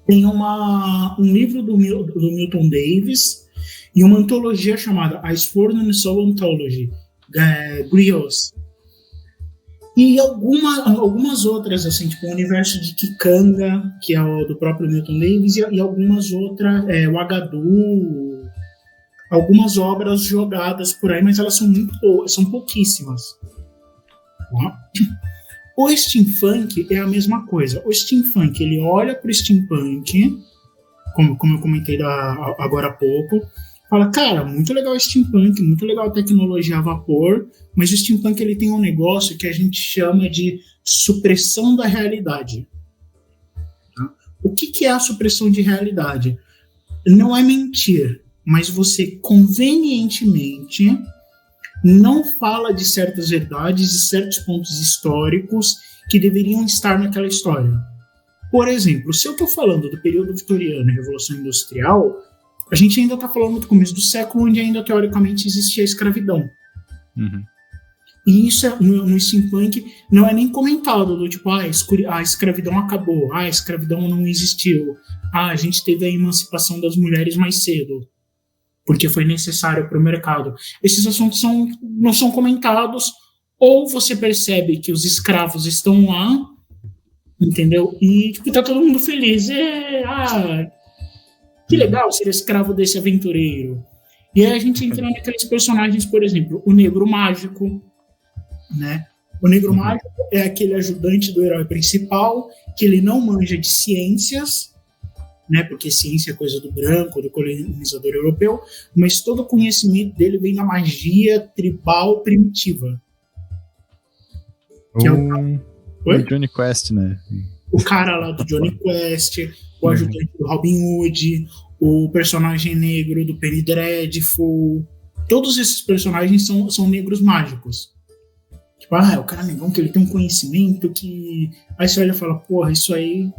Tem um livro do Milton Davis e uma antologia chamada A Sword and Soul Anthology, Grios. E algumas outras, assim, tipo o Universo de Kikanga, que é o do próprio Milton Davis, e algumas outras, o Agadu, algumas obras jogadas por aí, mas elas são são pouquíssimas. O steampunk é a mesma coisa. O steampunk, ele olha para o steampunk, como eu comentei agora há pouco, fala, cara, muito legal o steampunk, muito legal a tecnologia a vapor, mas o steampunk ele tem um negócio que a gente chama de supressão da realidade. Tá? O que é a supressão de realidade? Não é mentir, mas você convenientemente não fala de certas verdades e certos pontos históricos que deveriam estar naquela história. Por exemplo, se eu estou falando do período vitoriano e Revolução Industrial, a gente ainda está falando do começo do século, onde ainda teoricamente existia a escravidão. E isso no steampunk não é nem comentado, do tipo, a escravidão acabou, a escravidão não existiu, a gente teve a emancipação das mulheres mais cedo, porque foi necessário para o mercado. Esses assuntos não são comentados, ou você percebe que os escravos estão lá, entendeu? E tipo, tá todo mundo feliz. Que legal ser escravo desse aventureiro. E aí a gente entra naqueles personagens, por exemplo, o Negro Mágico, né? O Negro Mágico é aquele ajudante do herói principal, que ele não manja de ciências, né? Porque ciência é coisa do branco, do colonizador europeu, mas todo o conhecimento dele vem da magia tribal primitiva. O Johnny Quest, né? O cara lá do Johnny Quest, o ajudante do Robin Hood, o personagem negro do Penny Dreadful. Todos esses personagens são negros mágicos. Tipo, o cara negão que ele tem um conhecimento que... Aí você olha e fala, porra, isso aí...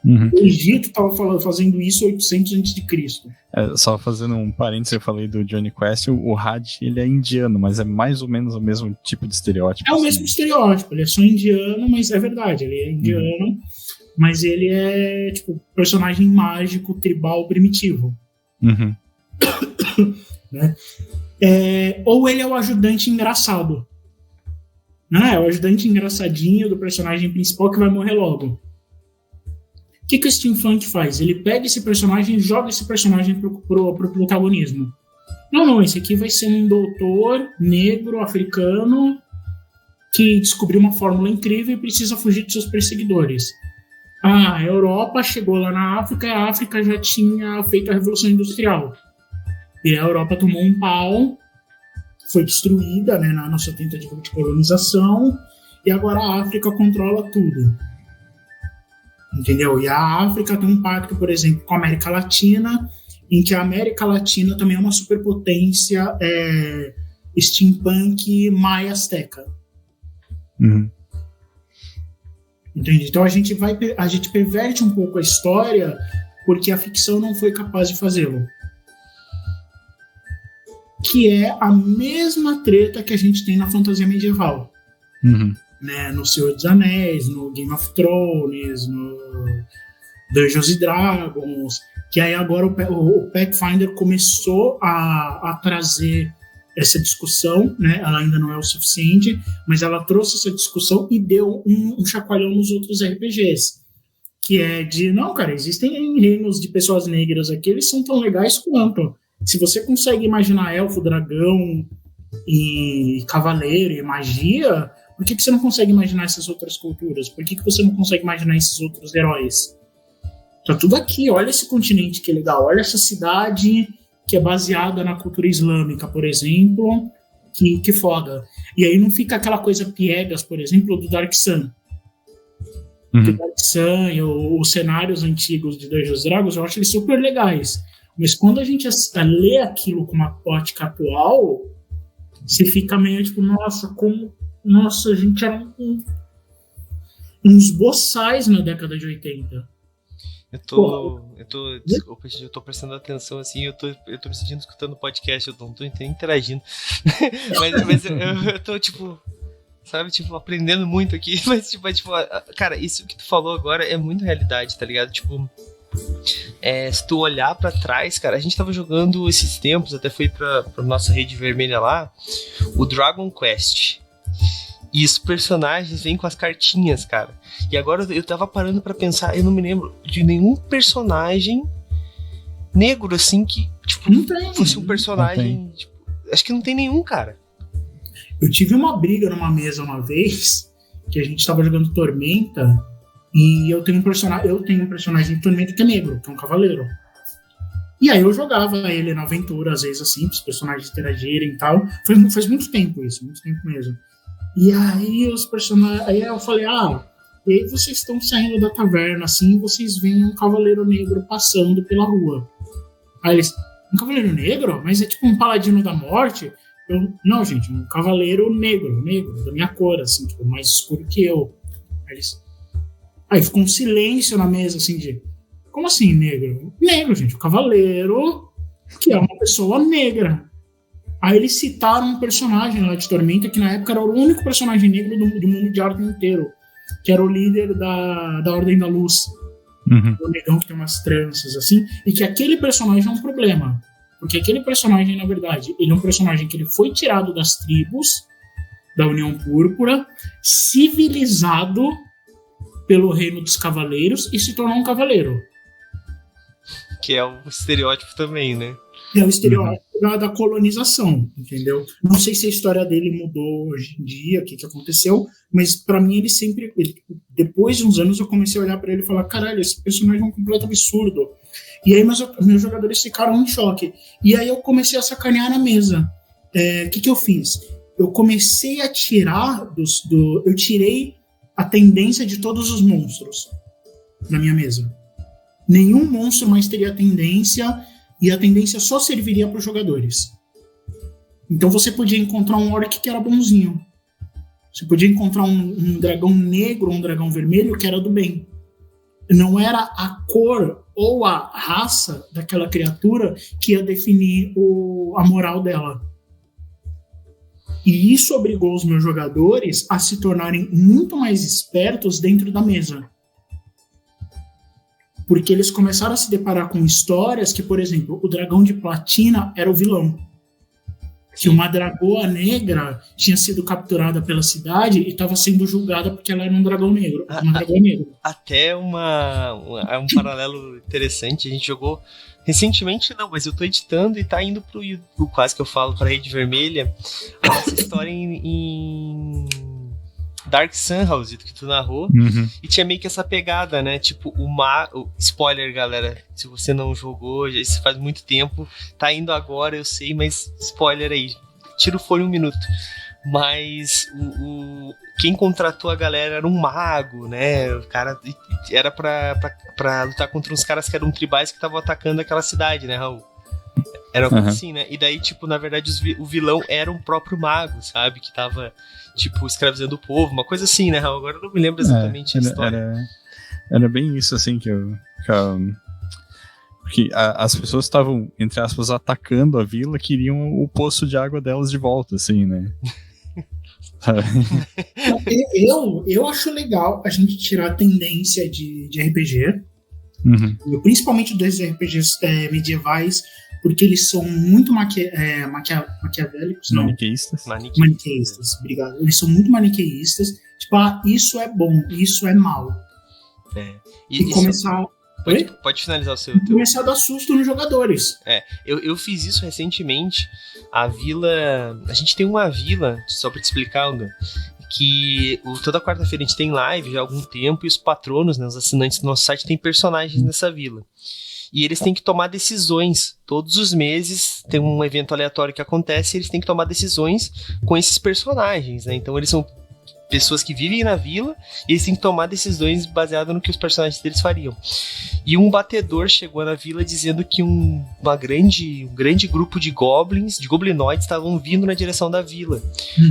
O Egito estava fazendo isso 800 a.C. Só fazendo um parênteses, eu falei do Johnny Quest, o Had, ele é indiano, mas é mais ou menos o mesmo tipo de estereótipo. É o mesmo estereótipo, ele é só indiano, mas é verdade, ele é indiano, mas ele é, tipo, personagem mágico, tribal, primitivo. Né? Ou ele é o ajudante engraçado. É o ajudante engraçadinho do personagem principal que vai morrer logo. O que o steampunk faz? Ele pega esse personagem e joga esse personagem pro protagonismo. Não, esse aqui vai ser um doutor negro, africano, que descobriu uma fórmula incrível e precisa fugir de seus perseguidores. A Europa chegou lá na África e a África já tinha feito a Revolução Industrial. E a Europa tomou um pau, foi destruída, né, na sua tentativa de colonização, e agora a África controla tudo. Entendeu? E a África tem um pacto, por exemplo, com a América Latina, em que a América Latina também é uma superpotência steampunk maia-azteca. Entende? Então a gente perverte um pouco a história porque a ficção não foi capaz de fazê-lo. Que é a mesma treta que a gente tem na fantasia medieval. Né, no Senhor dos Anéis, no Game of Thrones, no Dungeons & Dragons, Que aí agora o Pathfinder começou a trazer essa discussão, né? Ela ainda não é o suficiente, mas ela trouxe essa discussão e deu um chacoalhão nos outros RPGs. Que é de, não, cara, existem reinos de pessoas negras aqui, eles são tão legais quanto. Se você consegue imaginar elfo, dragão e cavaleiro e magia, por que você não consegue imaginar essas outras culturas? Por que você não consegue imaginar esses outros heróis? Tá tudo aqui, olha esse continente que legal, olha essa cidade que é baseada na cultura islâmica, por exemplo, que foda. E aí não fica aquela coisa piegas, por exemplo, do Dark Sun. O Dark Sun e os cenários antigos de Dungeons & Dragons, eu acho eles super legais. Mas quando a gente lê aquilo com uma ótica atual, você fica meio tipo, nossa, a gente era uns boçais na década de 80. Desculpa, eu tô prestando atenção assim, eu tô me sentindo escutando o podcast, eu não tô interagindo. mas eu tô, tipo, sabe, tipo, aprendendo muito aqui, mas, tipo, cara, isso que tu falou agora é muito realidade, tá ligado? Tipo, se tu olhar pra trás, cara, a gente tava jogando esses tempos, até fui pra nossa rede vermelha lá, o Dragon Quest. E os personagens vêm com as cartinhas, cara. E agora eu tava parando pra pensar, eu não me lembro de nenhum personagem negro, assim, que, tipo, fosse um personagem... Tipo, acho que não tem nenhum, cara. Eu tive uma briga numa mesa uma vez, que a gente tava jogando Tormenta, e eu tenho um personagem de Tormenta que é negro, que é um cavaleiro. E aí eu jogava ele na aventura, às vezes, assim, para os personagens interagirem e tal. Faz muito tempo isso, muito tempo mesmo. E aí os personagens... Aí eu falei, e aí vocês estão saindo da taverna, assim, e vocês veem um cavaleiro negro passando pela rua. Aí eles, um cavaleiro negro? Mas é tipo um paladino da morte? Não, gente, um cavaleiro negro, da minha cor, assim, tipo, mais escuro que eu. Aí ficou um silêncio na mesa, assim, de... Como assim, negro? Negro, gente, o cavaleiro que é uma pessoa negra. Aí eles citaram um personagem lá de Tormenta, que na época era o único personagem negro do mundo de Arkham inteiro, que era o líder da Ordem da Luz. O negão que tem umas tranças, assim, e que aquele personagem é um problema. Porque aquele personagem, na verdade, ele é um personagem que ele foi tirado das tribos da União Púrpura, civilizado pelo Reino dos Cavaleiros e se tornou um cavaleiro. Que é um estereótipo também, né? É o estereótipo da colonização, entendeu? Não sei se a história dele mudou hoje em dia, o que aconteceu, mas pra mim ele sempre... depois de uns anos eu comecei a olhar pra ele e falar, caralho, esse personagem é um completo absurdo. E aí meus jogadores ficaram em choque. E aí eu comecei a sacanear na mesa. O que eu fiz? Eu comecei a tirar eu tirei a tendência de todos os monstros da minha mesa. Nenhum monstro mais teria tendência, e a tendência só serviria para os jogadores. Então você podia encontrar um orc que era bonzinho. Você podia encontrar um dragão negro ou um dragão vermelho que era do bem. Não era a cor ou a raça daquela criatura que ia definir a moral dela. E isso obrigou os meus jogadores a se tornarem muito mais espertos dentro da mesa. Porque eles começaram a se deparar com histórias que, por exemplo, o dragão de platina era o vilão. Que uma dragoa negra tinha sido capturada pela cidade e estava sendo julgada porque ela era um dragão negro. Até um paralelo interessante, a gente jogou recentemente, não, mas eu tô editando e tá indo pro quase que eu falo, pra Rede Vermelha, a nossa história em Dark Sunhouse, que tu narrou, e tinha meio que essa pegada, né, tipo, spoiler, galera, se você não jogou, já isso faz muito tempo, tá indo agora, eu sei, mas spoiler aí, tira o fone 1 minuto, mas quem contratou a galera era um mago, né, o cara era pra lutar contra uns caras que eram tribais que estavam atacando aquela cidade, né, Raul? Era algo assim, né? E daí, tipo, na verdade, o vilão era um próprio mago, sabe? Que tava, tipo, escravizando o povo, uma coisa assim, né, Raul? Agora eu não me lembro exatamente a história. Era bem isso, assim, porque as pessoas estavam, entre aspas, atacando a vila, queriam o poço de água delas de volta, assim, né? Eu acho legal a gente tirar a tendência de RPG, Principalmente dos RPGs medievais, porque eles são muito maquiavélicos. Maniqueístas. Maniqueístas, obrigado. Eles são muito maniqueístas. Tipo, isso é bom, isso é mal. E começar... Pode finalizar o seu... Começar a dar susto nos jogadores. Eu fiz isso recentemente. A gente tem uma vila, só pra te explicar, Algan, que toda quarta-feira a gente tem live já há algum tempo, e os patronos, né, os assinantes do nosso site, têm personagens nessa vila. E eles têm que tomar decisões. Todos os meses tem um evento aleatório que acontece e eles têm que tomar decisões com esses personagens, né? Então eles são pessoas que vivem na vila e eles têm que tomar decisões baseadas no que os personagens deles fariam. E um batedor chegou na vila dizendo que um grande grupo de goblins, de goblinoides, estavam vindo na direção da vila.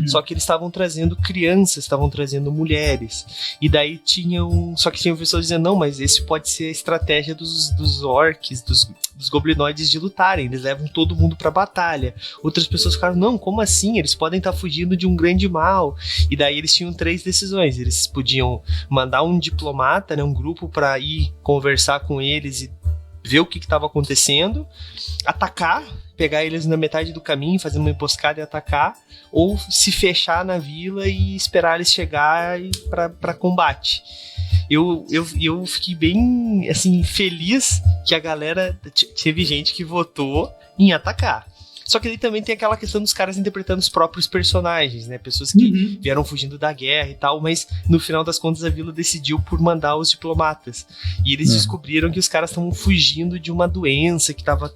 Só que eles estavam trazendo crianças, estavam trazendo mulheres. E daí tinham pessoas dizendo, não, mas esse pode ser a estratégia dos orcs, dos goblinoides de lutarem. Eles levam todo mundo pra batalha. Outras pessoas ficaram, não, como assim? Eles podem estar fugindo de um grande mal. E daí eles tinham 3 decisões. Eles podiam mandar um diplomata, né, um grupo pra ir conversar com eles e ver o que estava acontecendo, atacar, pegar eles na metade do caminho, fazer uma emboscada e atacar, ou se fechar na vila e esperar eles chegarem para combate. Eu fiquei bem assim, feliz que a galera teve gente que votou em atacar. Só que aí também tem aquela questão dos caras interpretando os próprios personagens, né? Pessoas que vieram fugindo da guerra e tal, mas no final das contas a vila decidiu por mandar os diplomatas. E eles descobriram que os caras estavam fugindo de uma doença que estava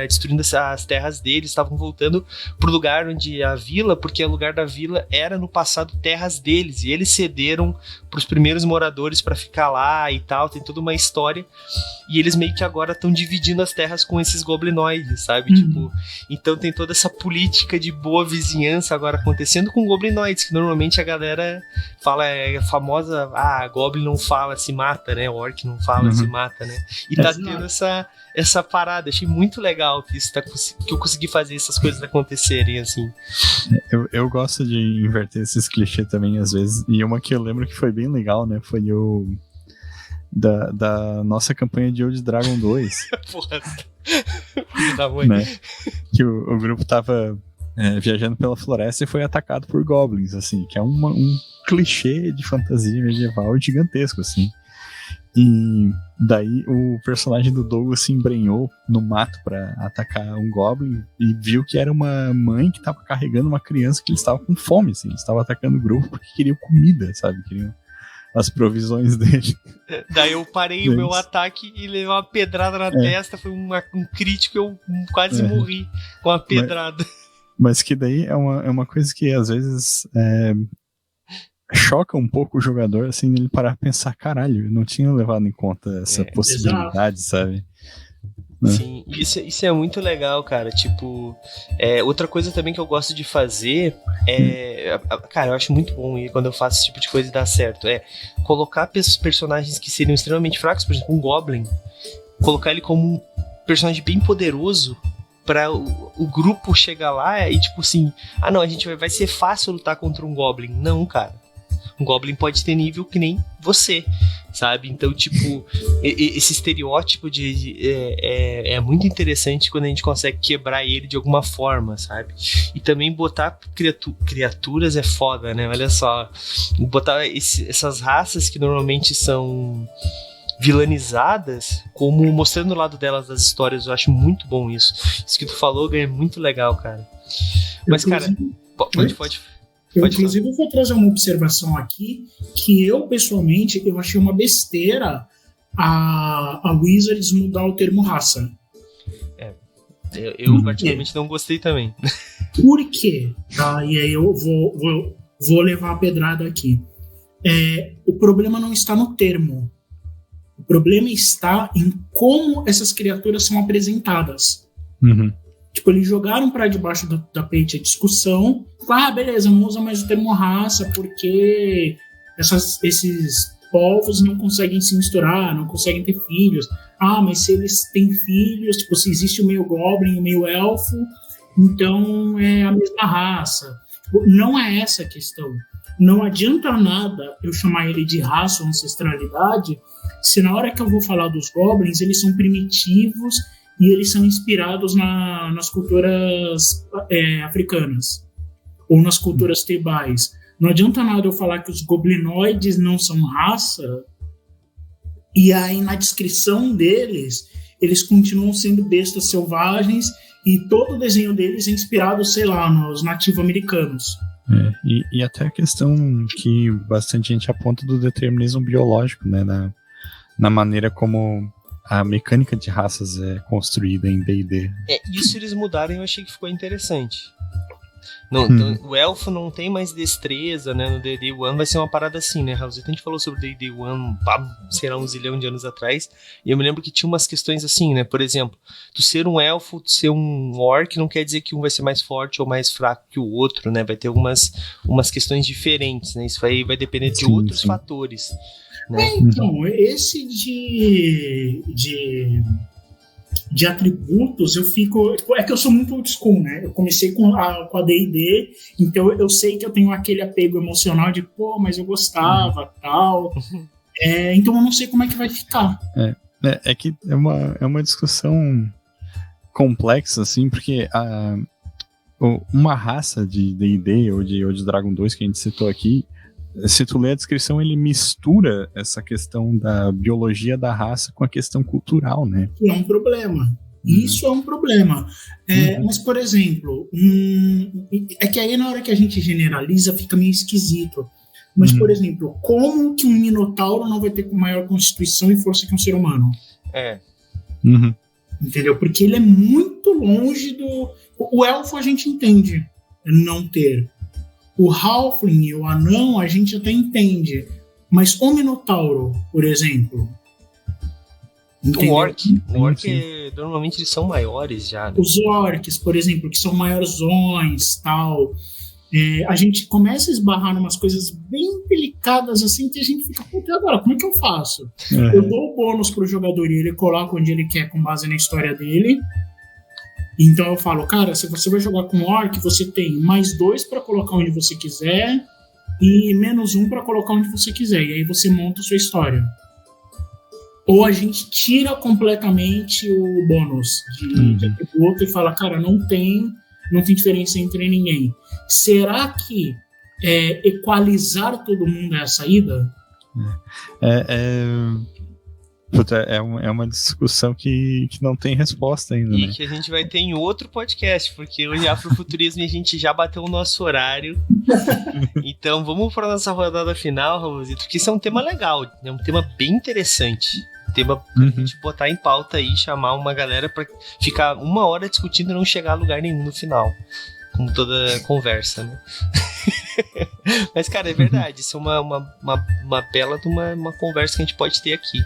destruindo as terras deles, estavam voltando pro lugar onde a vila, porque o lugar da vila era no passado terras deles, e eles cederam pros primeiros moradores para ficar lá e tal, tem toda uma história. E eles meio que agora estão dividindo as terras com esses goblinoides, sabe? Tipo, então tem toda essa política de boa vizinhança agora acontecendo com goblinoides, que normalmente a galera fala, é a famosa, goblin não fala, se mata, né? Orc não fala, se mata, né? E tá tendo essa parada. Achei muito legal que isso que eu consegui fazer essas coisas acontecerem, assim. Eu gosto de inverter esses clichês também, às vezes. E uma que eu lembro que foi bem legal, né? Foi da nossa campanha de Old Dragon 2. Porra, da mãe. Né? Que o grupo tava viajando pela floresta e foi atacado por goblins, assim, que é um clichê de fantasia medieval gigantesco, assim. E daí o personagem do Douglas se embrenhou no mato pra atacar um goblin e viu que era uma mãe que tava carregando uma criança que eles estavam com fome, assim. Eles estavam atacando o grupo porque queriam comida, sabe? Queriam as provisões dele. Daí eu parei o meu ataque e levei uma pedrada na testa, foi um crítico, eu quase morri com a pedrada. Mas que daí é uma coisa que às vezes choca um pouco o jogador, assim, ele parar pra pensar, caralho, eu não tinha levado em conta essa possibilidade, sabe? Sim, isso é muito legal, cara. Tipo, outra coisa também que eu gosto de fazer cara, eu acho muito bom quando eu faço esse tipo de coisa e dá certo. Colocar personagens que seriam extremamente fracos, por exemplo, um Goblin, colocar ele como um personagem bem poderoso pra o grupo chegar lá e tipo assim, não, a gente vai ser fácil lutar contra um Goblin. Não, cara. Um Goblin pode ter nível que nem você, sabe? Então, tipo, esse estereótipo é muito interessante quando a gente consegue quebrar ele de alguma forma, sabe? E também botar criaturas é foda, né? Olha só, botar essas raças que normalmente são vilanizadas, como mostrando o lado delas das histórias, eu acho muito bom isso. Isso que tu falou, é muito legal, cara. Mas, cara, pode inclusive, eu vou trazer uma observação aqui, que eu, pessoalmente, eu achei uma besteira a Wizards mudar o termo raça. Eu particularmente não gostei também. Por quê? E aí eu vou levar a pedrada aqui. O problema não está no termo. O problema está em como essas criaturas são apresentadas. Tipo, eles jogaram para debaixo do tapete a discussão. Beleza, não usa mais o termo raça porque esses povos não conseguem se misturar, não conseguem ter filhos. Mas se eles têm filhos, tipo, se existe o meio goblin e o meio elfo, então é a mesma raça. Tipo, não é essa a questão. não adianta nada eu chamar ele de raça ou ancestralidade se na hora que eu vou falar dos goblins, eles são primitivos e eles são inspirados nas culturas africanas ou nas culturas tribais. Não adianta nada eu falar que os goblinoides não são raça e aí na descrição deles eles continuam sendo bestas selvagens e todo o desenho deles é inspirado, sei lá, nos nativo-americanos. E até a questão que bastante gente aponta do determinismo biológico, né, na maneira como a mecânica de raças é construída em D&D. Isso eles mudaram e eu achei que ficou interessante. Não, então, o elfo não tem mais destreza, né? No D&D 1 vai ser uma parada assim, né, Raul? A gente falou sobre o D&D 1, sei lá, um zilhão de anos atrás, e eu me lembro que tinha umas questões assim, né? Por exemplo, tu ser um elfo, tu ser um orc, não quer dizer que um vai ser mais forte ou mais fraco que o outro, né? Vai ter umas questões diferentes, né? Isso vai depender de outros fatores, né? Então, esse de atributos, eu fico... É que eu sou muito old school, né? Eu comecei com a D&D, então eu sei que eu tenho aquele apego emocional de, mas eu gostava, tal. Então eu não sei como é que vai ficar. É que é uma discussão complexa, assim, porque uma raça de D&D ou de Dragon 2 que a gente citou aqui, se tu ler a descrição, ele mistura essa questão da biologia da raça com a questão cultural, né? Que é um problema. Isso é um problema. Mas, por exemplo, é que aí na hora que a gente generaliza fica meio esquisito. Mas, por exemplo, como que um minotauro não vai ter maior constituição e força que um ser humano? Entendeu? Porque ele é muito longe do... O elfo a gente entende não ter. O halfling e o anão a gente até entende. Mas o minotauro, por exemplo... Entendeu? O orc normalmente eles são maiores já, né? Os orcs, por exemplo, que são maiorzões, tal... a gente começa a esbarrar em umas coisas bem delicadas assim que a gente fica, puta, agora, como é que eu faço? Eu dou o bônus pro jogador e ele coloca onde ele quer com base na história dele. Então eu falo, cara, se você vai jogar com orc, você tem +2 para colocar onde você quiser e -1 para colocar onde você quiser. E aí você monta a sua história. Ou a gente tira completamente o bônus de atributo e fala, cara, não tem diferença entre ninguém. Será que equalizar todo mundo é a saída? É uma discussão que não tem resposta ainda, e né? que a gente vai ter em outro podcast, porque hoje é Afrofuturismo e a gente já bateu o nosso horário. Então vamos para a nossa rodada final, Raulzito, porque isso é um tema legal, é um tema bem interessante. Tema pra gente botar em pauta aí, chamar uma galera pra ficar 1 hora discutindo e não chegar a lugar nenhum no final. Como toda conversa, né? Mas, cara, é verdade. Isso é uma bela de uma conversa que a gente pode ter aqui.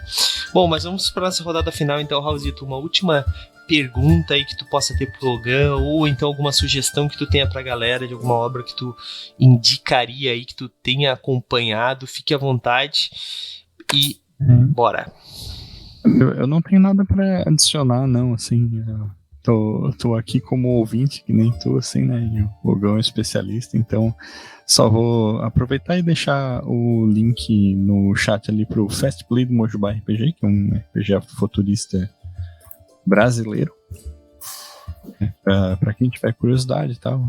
Bom, mas vamos para nossa rodada final, então, Raulzito. Uma última pergunta aí que tu possa ter pro Logan, ou então alguma sugestão que tu tenha pra galera de alguma obra que tu indicaria aí, que tu tenha acompanhado. Fique à vontade e bora. Eu não tenho nada pra adicionar, não, assim. Tô aqui como ouvinte, que nem tu, assim, né? E o Logão é especialista, então só vou aproveitar e deixar o link no chat ali pro Fast Play do Mojubá RPG, que é um RPG futurista brasileiro. Pra quem tiver curiosidade e tal.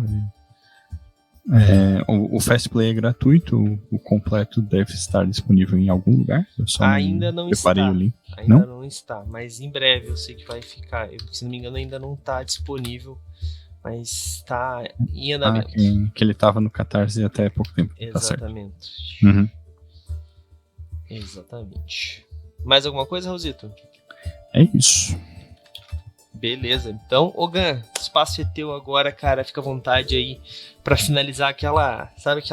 O Fast Play é gratuito, o completo deve estar disponível em algum lugar. Eu só ainda não está. O link. Ainda não está, mas em breve eu sei que vai ficar. Se não me engano, ainda não está disponível, mas está em andamento. Que ele estava no Catarse até pouco tempo. Exatamente. Tá certo. Exatamente. Mais alguma coisa, Raulzito? É isso. Beleza, então, Ogan, o espaço é teu agora, cara, fica à vontade aí pra finalizar aquela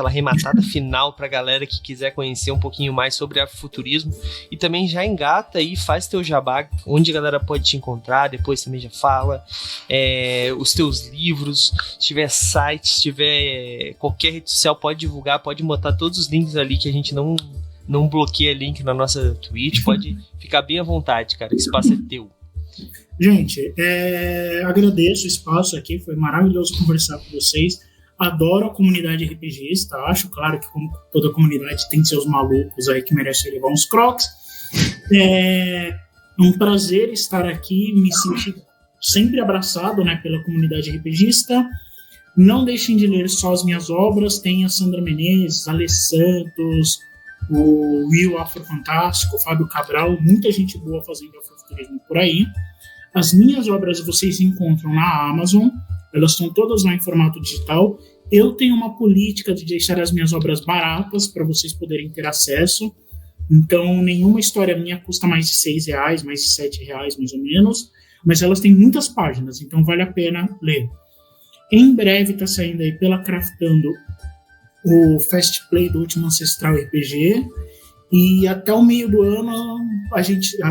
rematada final pra galera que quiser conhecer um pouquinho mais sobre afrofuturismo e também já engata aí, faz teu jabá, onde a galera pode te encontrar, depois também já fala, os teus livros, se tiver site, se tiver qualquer rede social, pode divulgar, pode botar todos os links ali que a gente não bloqueia link na nossa Twitch, pode ficar bem à vontade, cara, que o espaço é teu. Gente, agradeço o espaço aqui, foi maravilhoso conversar com vocês. adoro a comunidade RPGista, acho, claro que como toda comunidade tem seus malucos aí que merecem levar uns crocs. É um prazer estar aqui, me sentir sempre abraçado, né, pela comunidade RPGista. Não deixem de ler só as minhas obras, tem a Sandra Menezes, a Alê Santos, o Will Afrofantástico, o Fábio Cabral, muita gente boa fazendo afrofuturismo por aí. As minhas obras vocês encontram na Amazon, elas estão todas lá em formato digital. Eu tenho uma política de deixar as minhas obras baratas para vocês poderem ter acesso. Então, nenhuma história minha custa mais de R$6, mais de R$7, mais ou menos. Mas elas têm muitas páginas, então vale a pena ler. Em breve está saindo aí pela Craftando o Fast Play do Último Ancestral RPG. E até o meio do ano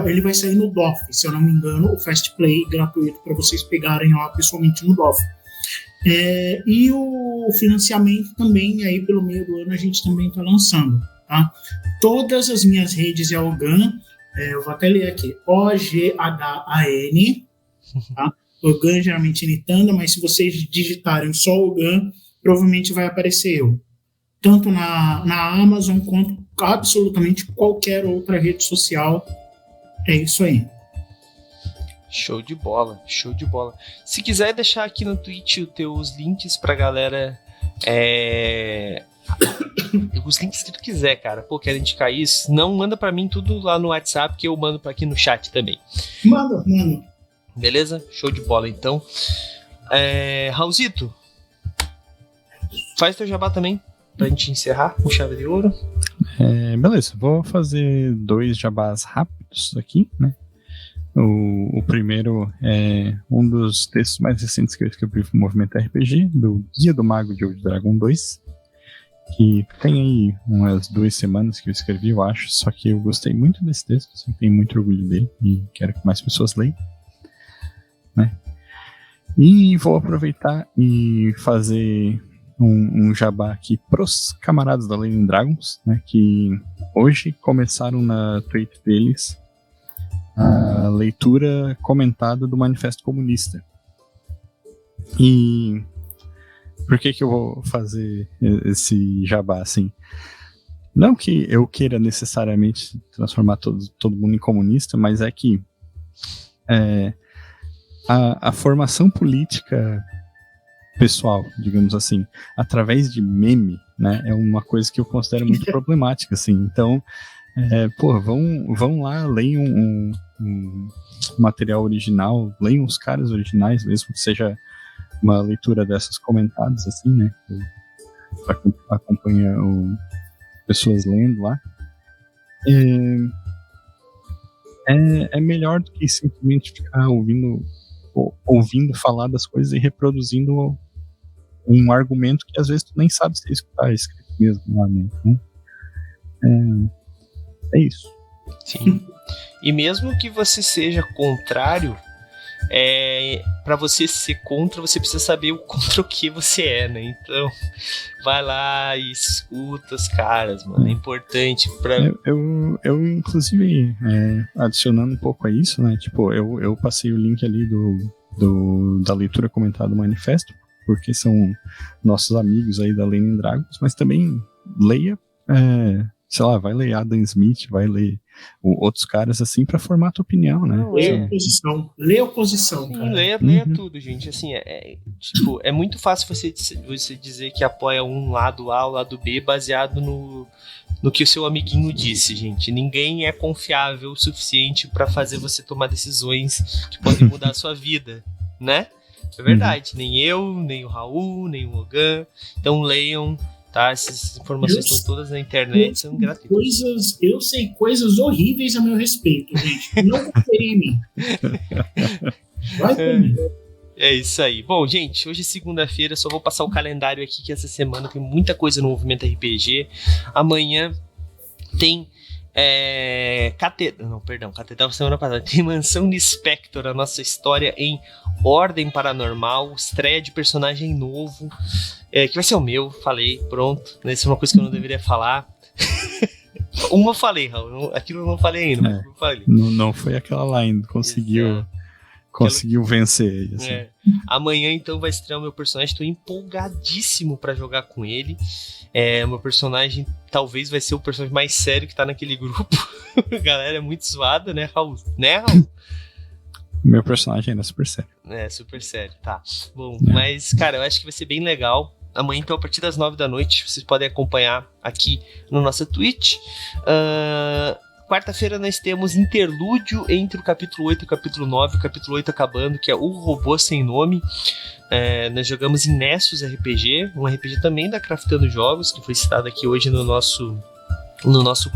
ele vai sair no DOF, se eu não me engano, o Fast Play gratuito para vocês pegarem lá pessoalmente no DOF. E o financiamento também, aí pelo meio do ano, a gente também está lançando. Tá? Todas as minhas redes é Ogan, eu vou até ler aqui, OGHAN, tá? Ogan geralmente imitando, mas se vocês digitarem só Ogan, provavelmente vai aparecer eu. Tanto na Amazon quanto absolutamente qualquer outra rede social. É isso aí. Show de bola, show de bola. Se quiser deixar aqui no Twitch os teus links pra galera, os links que tu quiser, cara. Pô, quero indicar isso. Não manda pra mim tudo lá no WhatsApp, que eu mando pra aqui no chat também. Manda. Beleza? Show de bola, então. Raulzito, faz teu jabá também, pra gente encerrar com chave de ouro. Beleza, vou fazer 2 jabás rápidos aqui, né? O primeiro é um dos textos mais recentes que eu escrevi pro Movimento RPG, do Guia do Mago de Old Dragon 2, que tem aí umas 2 semanas que eu escrevi, eu acho, só que eu gostei muito desse texto, assim, tenho muito orgulho dele e quero que mais pessoas leiam, né? E vou aproveitar e fazer um jabá aqui pros camaradas da Lenin Dragons, né, que hoje começaram na Twitch deles a leitura comentada do Manifesto Comunista. E por que eu vou fazer esse jabá assim? Não que eu queira necessariamente transformar todo mundo em comunista, mas é que a formação política pessoal, digamos assim, através de meme, né, é uma coisa que eu considero muito problemática, assim. Então, vão lá, leiam um material original, leiam os caras originais, mesmo que seja uma leitura dessas comentadas, assim, né, acompanha pessoas lendo lá. É melhor do que simplesmente ficar ouvindo falar das coisas e reproduzindo um argumento que às vezes tu nem sabe se é escrito mesmo lá, né? Então, é isso. Sim. E mesmo que você seja contrário, para você ser contra, você precisa saber o contra o que você é, né? Então, vai lá e escuta os caras, mano. É importante pra... Eu inclusive, adicionando um pouco a isso, né? Tipo, eu passei o link ali da leitura comentada do manifesto, porque são nossos amigos aí da Lenin Dragons, mas também leia, sei lá, vai ler Adam Smith, vai ler outros caras assim pra formar a tua opinião, né? Lê oposição, cara. Leia tudo, gente. Assim, é muito fácil você dizer que apoia um lado A ou lado B baseado no que o seu amiguinho disse, gente. Ninguém é confiável o suficiente pra fazer você tomar decisões que podem mudar a sua vida, né? É verdade. Nem eu, nem o Raul, nem o Ogan. Então leiam, tá? Essas informações estão todas na internet, são gratuitas. Eu sei coisas horríveis a meu respeito, gente. Não confere em mim. Vai comigo. É isso aí. Bom, gente, hoje é segunda-feira, só vou passar o calendário aqui, que essa semana tem muita coisa no Movimento RPG. Amanhã tem Catedral semana passada. Tem Mansão de Spector, a nossa história em Ordem Paranormal, estreia de personagem novo, que vai ser o meu, falei, pronto. Essa é uma coisa que eu não deveria falar. Uma eu falei, Raul, aquilo eu não falei ainda, mas eu falei. Não foi aquela lá ainda, conseguiu Conseguiu vencer. Assim. Amanhã, então, vai estrear o meu personagem. Tô empolgadíssimo pra jogar com ele. Meu personagem talvez vai ser o personagem mais sério que tá naquele grupo. A galera é muito zoada, né, Raul? Meu personagem ainda é super sério. Super sério, tá. Bom, mas, cara, eu acho que vai ser bem legal. Amanhã, então, a partir das 9 da noite, vocês podem acompanhar aqui no nossa Twitch. Quarta-feira nós temos interlúdio entre o capítulo 8 e o capítulo 9. O capítulo 8 acabando, que é O Robô Sem Nome. Nós jogamos em Nessus RPG, um RPG também da Craftando Jogos, que foi citado aqui hoje no nosso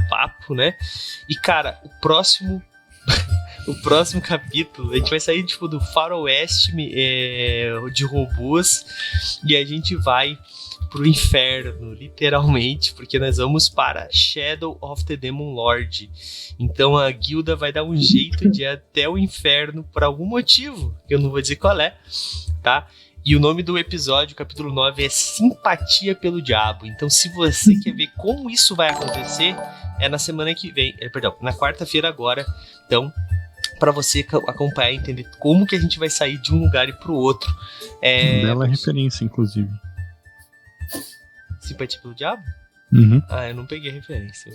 papo, né? E, cara, o próximo capítulo, a gente vai sair tipo do faroeste de robôs e a gente vai pro inferno, literalmente, porque nós vamos para Shadow of the Demon Lord. Então a guilda vai dar um jeito de ir até o inferno por algum motivo, que eu não vou dizer qual é, tá? E o nome do episódio, capítulo 9, é Simpatia pelo Diabo. Então, se você quer ver como isso vai acontecer, é na semana que vem, na quarta-feira agora. Então, para você acompanhar e entender como que a gente vai sair de um lugar e pro outro. Bela referência, inclusive. Simpatia pelo Diabo? Uhum. Eu não peguei a referência.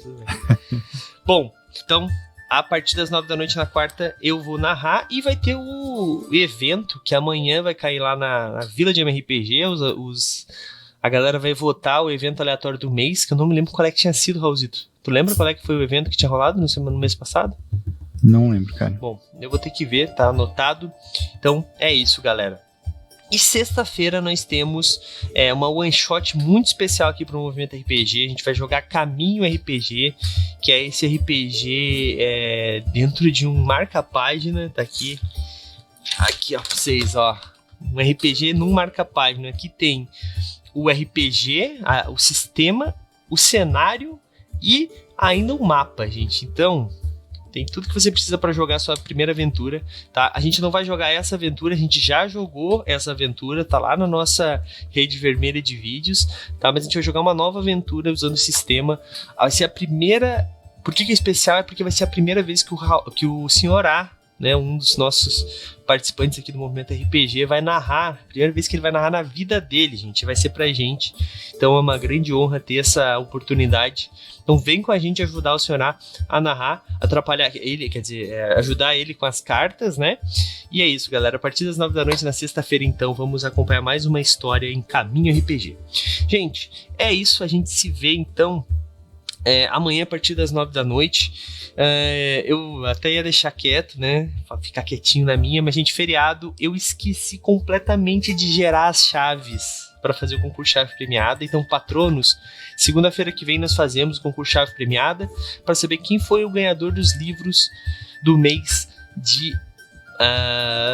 Bom, então, a partir das 9 da noite na quarta, eu vou narrar e vai ter o evento que amanhã vai cair lá na Vila de MRPG. A galera vai votar o evento aleatório do mês, que eu não me lembro qual é que tinha sido, Raulzito. Tu lembra qual é que foi o evento que tinha rolado no mês passado? Não lembro, cara. Bom, eu vou ter que ver, tá anotado. Então, é isso, galera. E sexta-feira nós temos uma one shot muito especial aqui para o Movimento RPG. A gente vai jogar Caminho RPG, que é esse RPG dentro de um marca-página. Tá aqui ó, pra vocês, ó. Um RPG num marca-página. Aqui tem o RPG, o sistema, o cenário e ainda o mapa, gente. Então, tem tudo que você precisa para jogar a sua primeira aventura, tá? A gente não vai jogar essa aventura, a gente já jogou essa aventura, tá lá na nossa rede vermelha de vídeos, tá? Mas a gente vai jogar uma nova aventura usando o sistema. Vai ser a primeira... Por que é especial? É porque vai ser a primeira vez que o Sr. A, né, um dos nossos participantes aqui do Movimento RPG, vai narrar. Primeira vez que ele vai narrar na vida dele, gente. Vai ser pra gente. Então é uma grande honra ter essa oportunidade. Então vem com a gente ajudar o Sr. A narrar, atrapalhar ele, quer dizer, ajudar ele com as cartas, né? E é isso, galera. A partir das 9 da noite na sexta-feira, então, vamos acompanhar mais uma história em Caminho RPG. Gente, é isso. A gente se vê, então, amanhã a partir das 9 da noite. Eu até ia deixar quieto, né? Ficar quietinho na minha, mas, gente, feriado, eu esqueci completamente de gerar as chaves para fazer o concurso Chave Premiada. Então, patronos, segunda-feira que vem nós fazemos o concurso Chave Premiada para saber quem foi o ganhador dos livros do mês de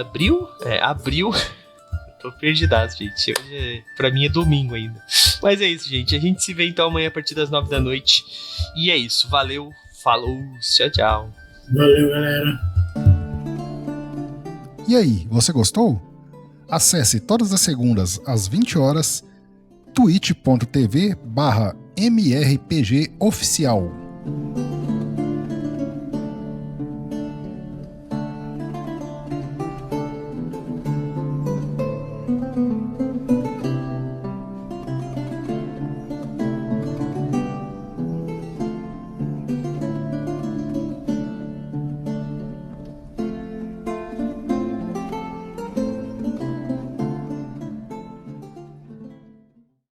abril. Abril. Tô perdidaço, gente. Hoje, pra mim é domingo ainda. Mas é isso, gente. A gente se vê então amanhã a partir das 9 da noite. E é isso. Valeu. Falou. Tchau, tchau. Valeu, galera. E aí, você gostou? Acesse todas as segundas às 20 horas twitch.tv/mrpgoficial.